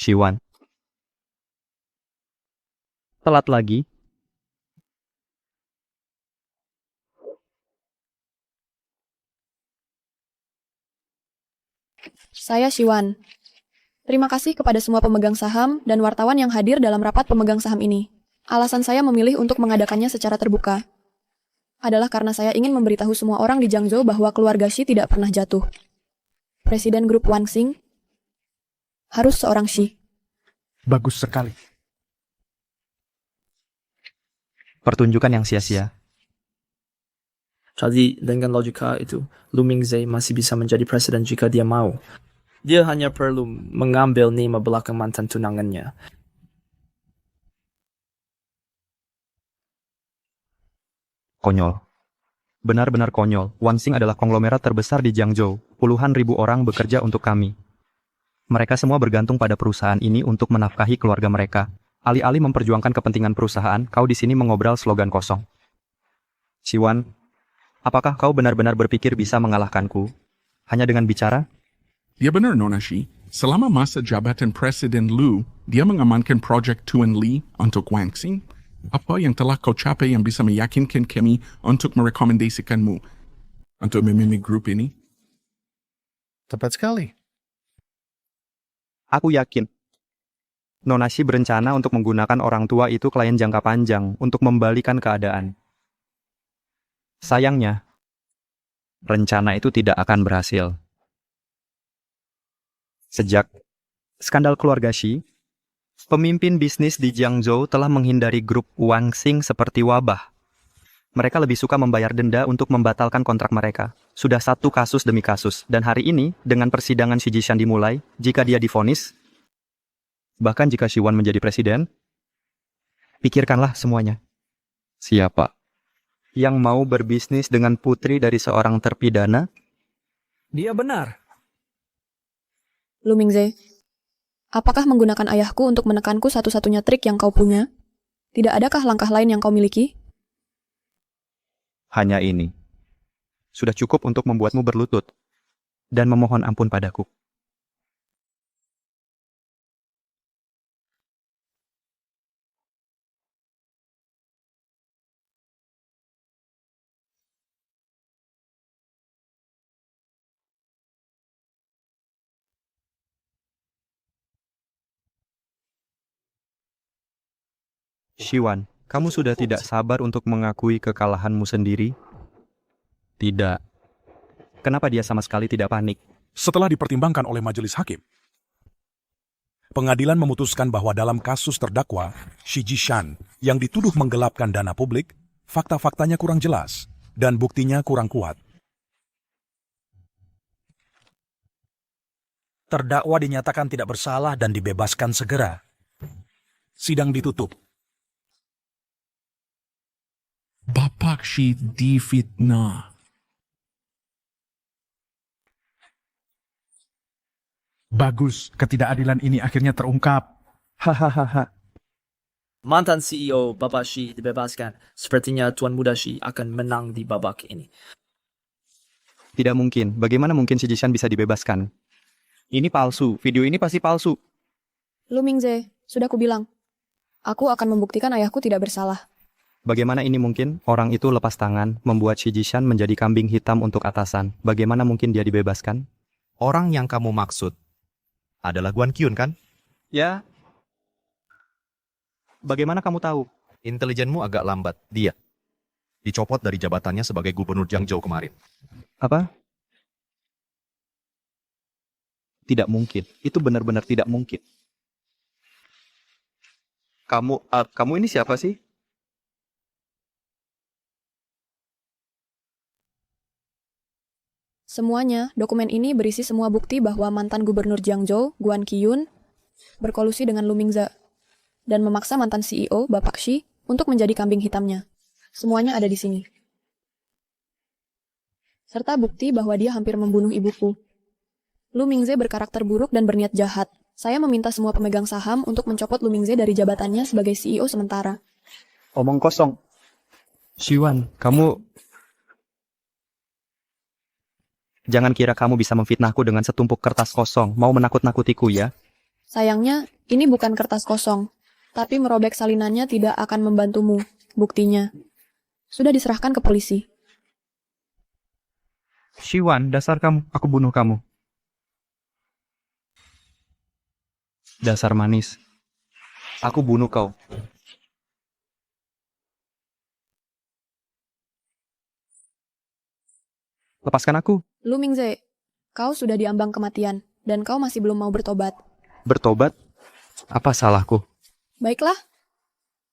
Shiwan. Telat lagi. Saya Shiwan. Terima kasih kepada semua pemegang saham dan wartawan yang hadir dalam rapat pemegang saham ini. Alasan saya memilih untuk mengadakannya secara terbuka adalah karena saya ingin memberitahu semua orang di Jiangzhou bahwa keluarga Shi tidak pernah jatuh. Presiden grup Wansing, Harus seorang Shi. Bagus sekali. Pertunjukan yang sia-sia. Jadi dengan logika itu, Lu Mingze masih bisa menjadi presiden jika dia mau. Dia hanya perlu mengambil nama belakang mantan tunangannya. Konyol. Benar-benar konyol. Wansing adalah konglomerat terbesar di Jiangzhou. Puluhan ribu orang bekerja untuk kami. Mereka semua bergantung pada perusahaan ini untuk menafkahi keluarga mereka. Alih-alih memperjuangkan kepentingan perusahaan, kau di sini mengobral slogan kosong. Siwan, apakah kau benar-benar berpikir bisa mengalahkanku? Hanya dengan bicara? Dia benar, Nona Shi. Selama masa jabatan Presiden Lu, dia mengamankan proyek Tuan Li untuk Wang Xing. Apa yang telah kau capai yang bisa meyakinkan kami untuk merekomendasikanmu untuk memimpin grup ini? Tepat sekali. Aku yakin. Nona Shi berencana untuk menggunakan orang tua itu klien jangka panjang untuk membalikan keadaan. Sayangnya, rencana itu tidak akan berhasil. Sejak skandal keluarga Shi, pemimpin bisnis di Jiangzhou telah menghindari grup Wang Xing seperti wabah. Mereka lebih suka membayar denda untuk membatalkan kontrak mereka. Sudah satu kasus demi kasus, dan hari ini, dengan persidangan Xi Jishan dimulai, jika dia divonis, bahkan jika Xi Wan menjadi presiden, pikirkanlah semuanya. Siapa yang mau berbisnis dengan putri dari seorang terpidana? Dia benar. Lu Mingze, apakah menggunakan ayahku untuk menekanku satu-satunya trik yang kau punya? Tidak adakah langkah lain yang kau miliki? Hanya ini. Sudah cukup untuk membuatmu berlutut dan memohon ampun padaku. Shiwan, kamu sudah tidak sabar untuk mengakui kekalahanmu sendiri? Tidak. Kenapa dia sama sekali tidak panik? Setelah dipertimbangkan oleh majelis hakim, pengadilan memutuskan bahwa dalam kasus terdakwa Xi Jishan yang dituduh menggelapkan dana publik, fakta-faktanya kurang jelas dan buktinya kurang kuat. Terdakwa dinyatakan tidak bersalah dan dibebaskan segera. Sidang ditutup. Bapak Shi difitnah. Bagus, ketidakadilan ini akhirnya terungkap. Hahaha. Mantan CEO Bapak Shi dibebaskan. Sepertinya Tuan Muda Shi akan menang di babak ini. Tidak mungkin. Bagaimana mungkin Xi Jishan bisa dibebaskan? Ini palsu. Video ini pasti palsu. Lu Mingze, sudah kubilang. Aku akan membuktikan ayahku tidak bersalah. Bagaimana ini mungkin? Orang itu lepas tangan, membuat Xi Jishan menjadi kambing hitam untuk atasan. Bagaimana mungkin dia dibebaskan? Orang yang kamu maksud adalah Guan Qiyun, kan? Ya. Bagaimana kamu tahu? Intelijenmu agak lambat. Dia dicopot dari jabatannya sebagai gubernur Jiangzhou kemarin. Apa? Tidak mungkin. Itu benar-benar tidak mungkin. Kamu ini siapa sih? Semuanya, dokumen ini berisi semua bukti bahwa mantan gubernur Jiangzhou, Guan Qiyun, berkolusi dengan Lu Mingze dan memaksa mantan CEO, Bapak Shi, untuk menjadi kambing hitamnya. Semuanya ada di sini. Serta bukti bahwa dia hampir membunuh ibuku. Lu Mingze berkarakter buruk dan berniat jahat. Saya meminta semua pemegang saham untuk mencopot Lu Mingze dari jabatannya sebagai CEO sementara. Omong kosong. Shiwan, kamu... Jangan kira kamu bisa memfitnahku dengan setumpuk kertas kosong. Mau menakut-nakutiku ya? Sayangnya, ini bukan kertas kosong. Tapi merobek salinannya tidak akan membantumu. Buktinya sudah diserahkan ke polisi. Shiwan, dasar kamu. Aku bunuh kamu. Dasar manis. Aku bunuh kau. Lepaskan aku. Lu Mingze, kau sudah diambang kematian, dan kau masih belum mau bertobat. Bertobat? Apa salahku? Baiklah.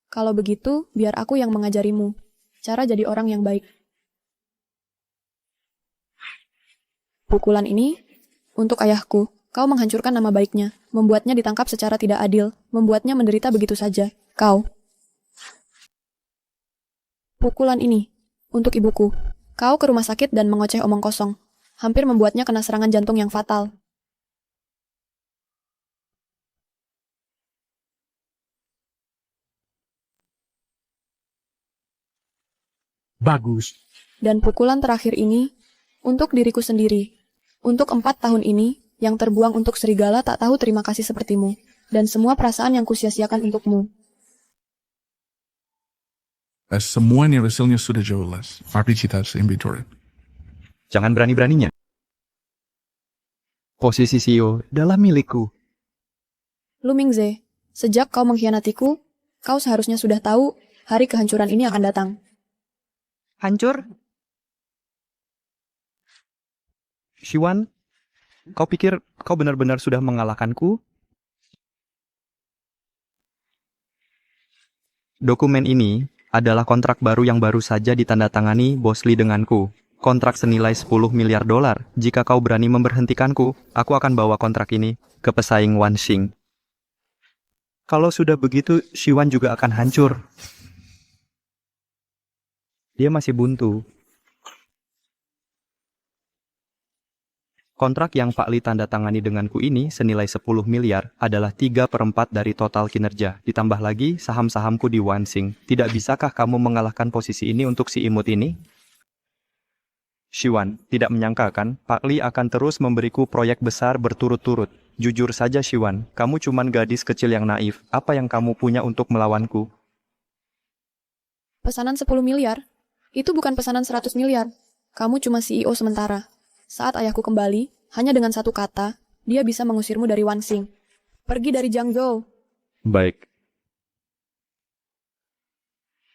Kalau begitu, biar aku yang mengajarimu cara jadi orang yang baik. Pukulan ini untuk ayahku. Kau menghancurkan nama baiknya, membuatnya ditangkap secara tidak adil, membuatnya menderita begitu saja. Kau. Pukulan ini untuk ibuku. Kau ke rumah sakit dan mengoceh omong kosong, hampir membuatnya kena serangan jantung yang fatal. Bagus. Dan pukulan terakhir ini untuk diriku sendiri. Untuk 4 tahun ini, yang terbuang untuk serigala tak tahu terima kasih sepertimu, dan semua perasaan yang kusia-siakan untukmu. Semua ini hasilnya sudah jelas. Mari kita inventory. Jangan berani-beraninya. Posisi CEO adalah milikku. Lu Mingze, sejak kau mengkhianatiku, kau seharusnya sudah tahu hari kehancuran ini akan datang. Hancur? Shiwan, kau pikir kau benar-benar sudah mengalahkanku? Dokumen ini adalah kontrak baru yang baru saja ditandatangani Bos Lee denganku. Kontrak senilai 10 miliar dolar. Jika kau berani memberhentikanku, aku akan bawa kontrak ini ke pesaing Wan Xing. Kalau sudah begitu, Shiwan juga akan hancur. Dia masih buntu. Kontrak yang Pak Lee tanda tangani denganku ini senilai 10 miliar adalah 3/4 dari total kinerja. Ditambah lagi saham-sahamku di Wan Xing. Tidak bisakah kamu mengalahkan posisi ini untuk si imut ini? Shiwan, tidak menyangka kan, Pak Lee akan terus memberiku proyek besar berturut-turut. Jujur saja Shiwan, kamu cuman gadis kecil yang naif. Apa yang kamu punya untuk melawanku? Pesanan 10 miliar? Itu bukan pesanan 100 miliar. Kamu cuma CEO sementara. Saat ayahku kembali, hanya dengan satu kata, dia bisa mengusirmu dari Wan Xing. Pergi dari Jiangzhou. Baik.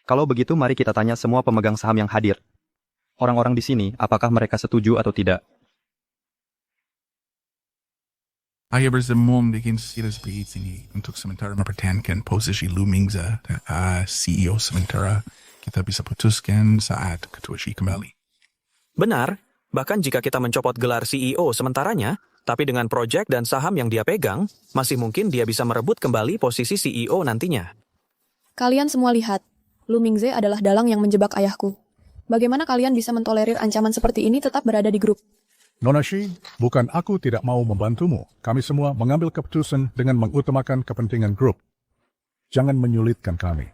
Kalau begitu mari kita tanya semua pemegang saham yang hadir. Orang-orang di sini, apakah mereka setuju atau tidak? Ayah bersemum bikin silas beat ini untuk sementara mempertahankan posisi Lu Mingze, CEO sementara. Kita bisa putuskan saat Ketua Xi kembali. Benar. Bahkan jika kita mencopot gelar CEO sementaranya, tapi dengan proyek dan saham yang dia pegang, masih mungkin dia bisa merebut kembali posisi CEO nantinya. Kalian semua lihat, Lu Mingze adalah dalang yang menjebak ayahku. Bagaimana kalian bisa mentolerir ancaman seperti ini tetap berada di grup? Nona Shi, bukan aku tidak mau membantumu. Kami semua mengambil keputusan dengan mengutamakan kepentingan grup. Jangan menyulitkan kami.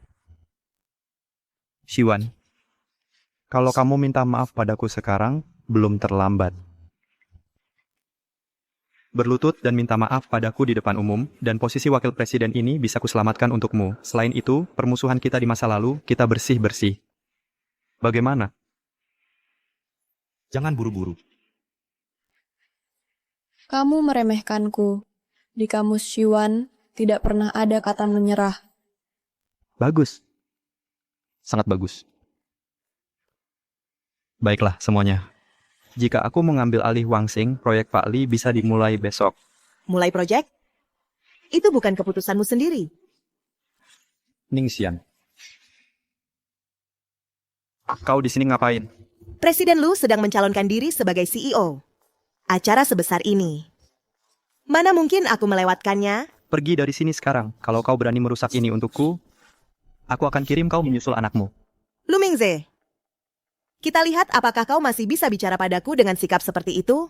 Shiwan, kalau kamu minta maaf padaku sekarang, belum terlambat. Berlutut dan minta maaf padaku di depan umum, dan posisi wakil presiden ini bisa kuselamatkan untukmu. Selain itu, permusuhan kita di masa lalu, kita bersih-bersih. Bagaimana? Jangan buru-buru. Kamu meremehkanku. Di kamus Shiwan, tidak pernah ada kata menyerah. Bagus. Sangat bagus. Baiklah semuanya. Jika aku mengambil alih Wang Xing, proyek Pak Lee bisa dimulai besok. Mulai proyek? Itu bukan keputusanmu sendiri. Ning Xian. Kau di sini ngapain? Presiden Lu sedang mencalonkan diri sebagai CEO. Acara sebesar ini. Mana mungkin aku melewatkannya? Pergi dari sini sekarang. Kalau kau berani merusak ini untukku, aku akan kirim kau menyusul anakmu. Lu Mingze, kita lihat apakah kau masih bisa bicara padaku dengan sikap seperti itu?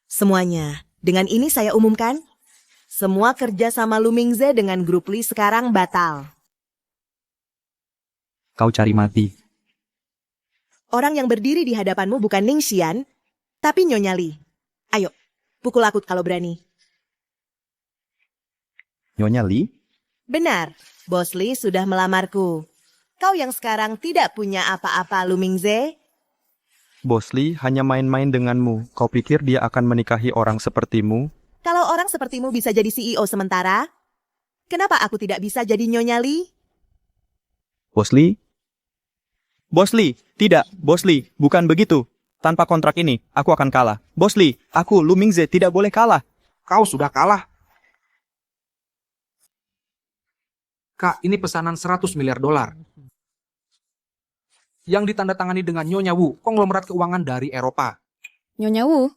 Semuanya, dengan ini saya umumkan, semua kerja sama Lu Mingze dengan grup Lee sekarang batal. Kau cari mati. Orang yang berdiri di hadapanmu bukan Ning Xian, tapi Nyonya Lee. Ayo, pukul aku kalau berani. Nyonya Lee? Benar, Bos Lee sudah melamarku. Kau yang sekarang tidak punya apa-apa, Lu Mingze. Bos Lee hanya main-main denganmu. Kau pikir dia akan menikahi orang sepertimu? Kalau orang sepertimu bisa jadi CEO sementara, kenapa aku tidak bisa jadi Nyonya Lee? Bos Lee? Bos Lee, tidak, Bos Lee, bukan begitu. Tanpa kontrak ini, aku akan kalah. Bos Lee, aku, Lu Mingze, tidak boleh kalah. Kau sudah kalah. Kak, ini pesanan 100 miliar dolar. Yang ditandatangani dengan Nyonya Wu, konglomerat keuangan dari Eropa. Nyonya Wu,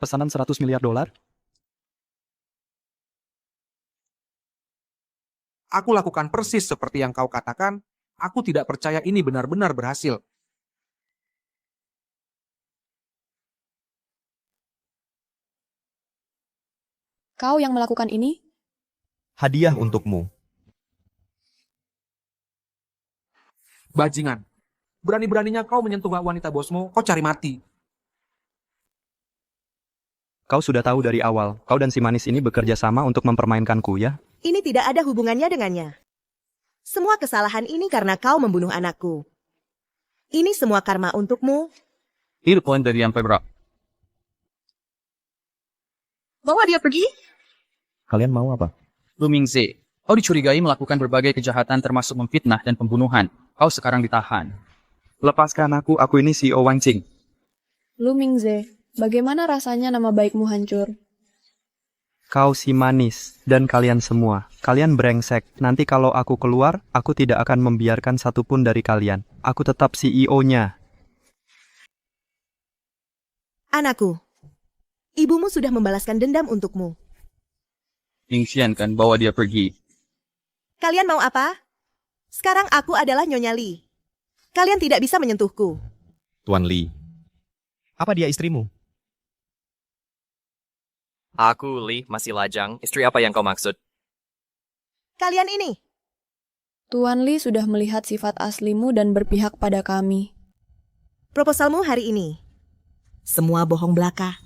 Pesanan 100 miliar dolar? Aku lakukan persis seperti yang kau katakan. Aku tidak percaya ini benar-benar berhasil. kau yang melakukan ini? Hadiah untukmu. Bajingan. Berani-beraninya kau menyentuh wanita bosmu, kau cari mati. Kau sudah tahu dari awal, kau dan si manis ini bekerja sama untuk mempermainkanku, ya? Ini tidak ada hubungannya dengannya. Semua kesalahan ini karena kau membunuh anakku. Ini semua karma untukmu. Itu poin dari yang Febra. Bawa dia pergi. Kalian mau apa? Lu Mingze, kau dicurigai melakukan berbagai kejahatan termasuk memfitnah dan pembunuhan. Kau sekarang ditahan. Lepaskan aku ini CEO Wanxing. Lu Mingze, bagaimana rasanya nama baikmu hancur? Kau si manis, dan kalian semua. Kalian brengsek. Nanti kalau aku keluar, aku tidak akan membiarkan satupun dari kalian. Aku tetap CEO-nya. Anakku, ibumu sudah membalaskan dendam untukmu. Mingxian kan bawa dia pergi. Kalian mau apa? Sekarang aku adalah Nyonya Lee. Kalian tidak bisa menyentuhku. Tuan Lee. Apa dia istrimu? Aku, Lee, masih lajang. Istri apa yang kau maksud? Kalian ini. Tuan Lee sudah melihat sifat aslimu dan berpihak pada kami. Proposalmu hari ini. Semua bohong belaka.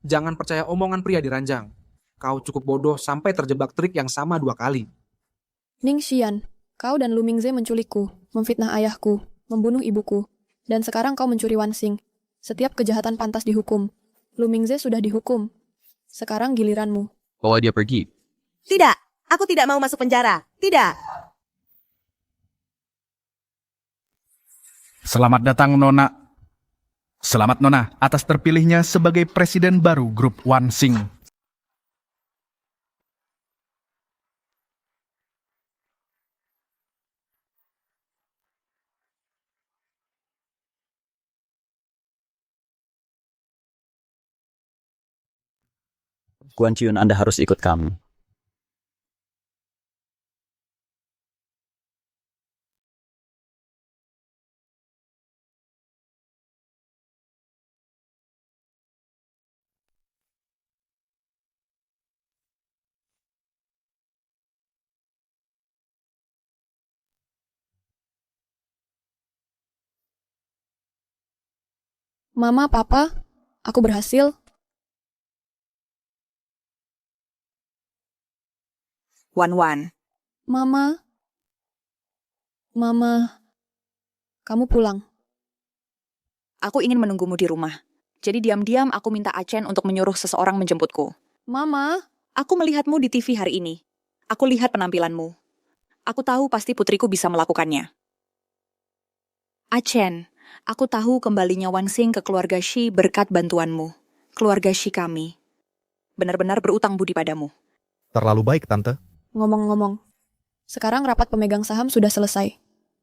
Jangan percaya omongan pria di ranjang. Kau cukup bodoh sampai terjebak trik yang sama 2 kali. Ning Xian, kau dan Lu Mingze menculikku, memfitnah ayahku, membunuh ibuku, dan sekarang kau mencuri Wanxing. Setiap kejahatan pantas dihukum. Lu Mingze sudah dihukum. Sekarang giliranmu. Bawa dia pergi. Tidak, aku tidak mau masuk penjara. Tidak. Selamat datang, Nona. Selamat, Nona, atas terpilihnya sebagai presiden baru grup Wanxing. Guan Chiun, Anda harus ikut kami. Mama, Papa, aku berhasil. Wan. Mama, kamu pulang. Aku ingin menunggumu di rumah. Jadi diam-diam aku minta Achen untuk menyuruh seseorang menjemputku. Mama, aku melihatmu di TV hari ini. Aku lihat penampilanmu. Aku tahu pasti putriku bisa melakukannya. Achen, aku tahu kembalinya Wanxing ke keluarga Shi berkat bantuanmu. Keluarga Shi kami benar-benar berutang budi padamu. Terlalu baik, Tante. Ngomong-ngomong, sekarang rapat pemegang saham sudah selesai.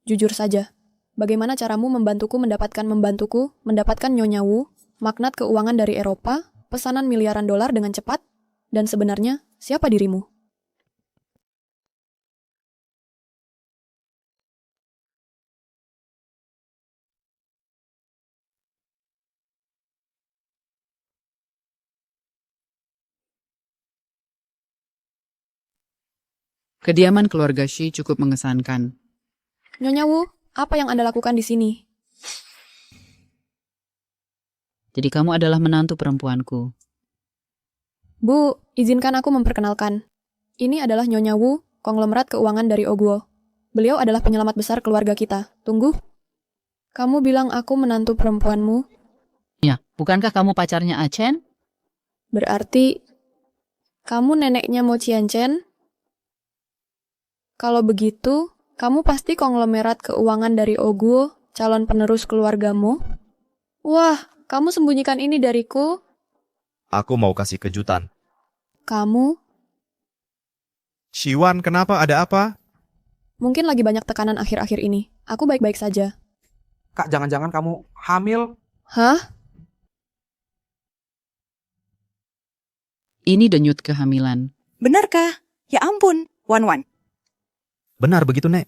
Jujur saja, bagaimana caramu mendapatkan mendapatkan Nyonya Wu, magnat keuangan dari Eropa, pesanan miliaran dolar dengan cepat, dan sebenarnya siapa dirimu? Kediaman keluarga Shi cukup mengesankan. Nyonya Wu, apa yang Anda lakukan di sini? Jadi kamu adalah menantu perempuanku. Bu, izinkan aku memperkenalkan. Ini adalah Nyonya Wu, konglomerat keuangan dari Oguo. Beliau adalah penyelamat besar keluarga kita. Tunggu. Kamu bilang aku menantu perempuanmu? Ya, bukankah kamu pacarnya Achen? Berarti, kamu neneknya Mo Qianchen? Kalau begitu, Kamu pasti konglomerat keuangan dari Oguo, calon penerus keluargamu? Wah, kamu sembunyikan ini dariku? Aku mau kasih kejutan. Kamu? Shiwan, kenapa? Ada apa? Mungkin lagi banyak tekanan akhir-akhir ini. Aku baik-baik saja. Kak, jangan-jangan kamu hamil? Hah? Ini denyut kehamilan. Benarkah? Ya ampun, Wan. Benar begitu, Nek.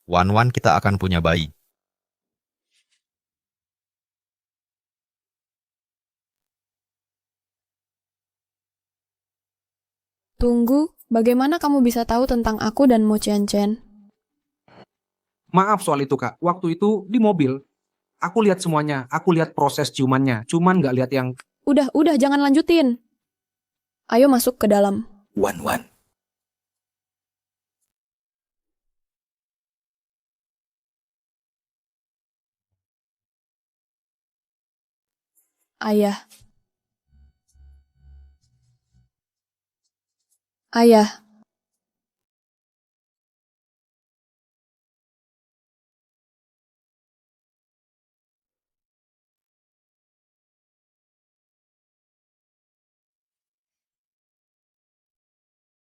Wan, kita akan punya bayi. Tunggu, bagaimana kamu bisa tahu tentang aku dan Mo Chen Chen? Maaf soal itu, Kak. Waktu itu di mobil, aku lihat semuanya. Aku lihat proses ciumannya. Cuman nggak lihat yang... Udah, jangan lanjutin. Ayo masuk ke dalam. Wan. Ayah.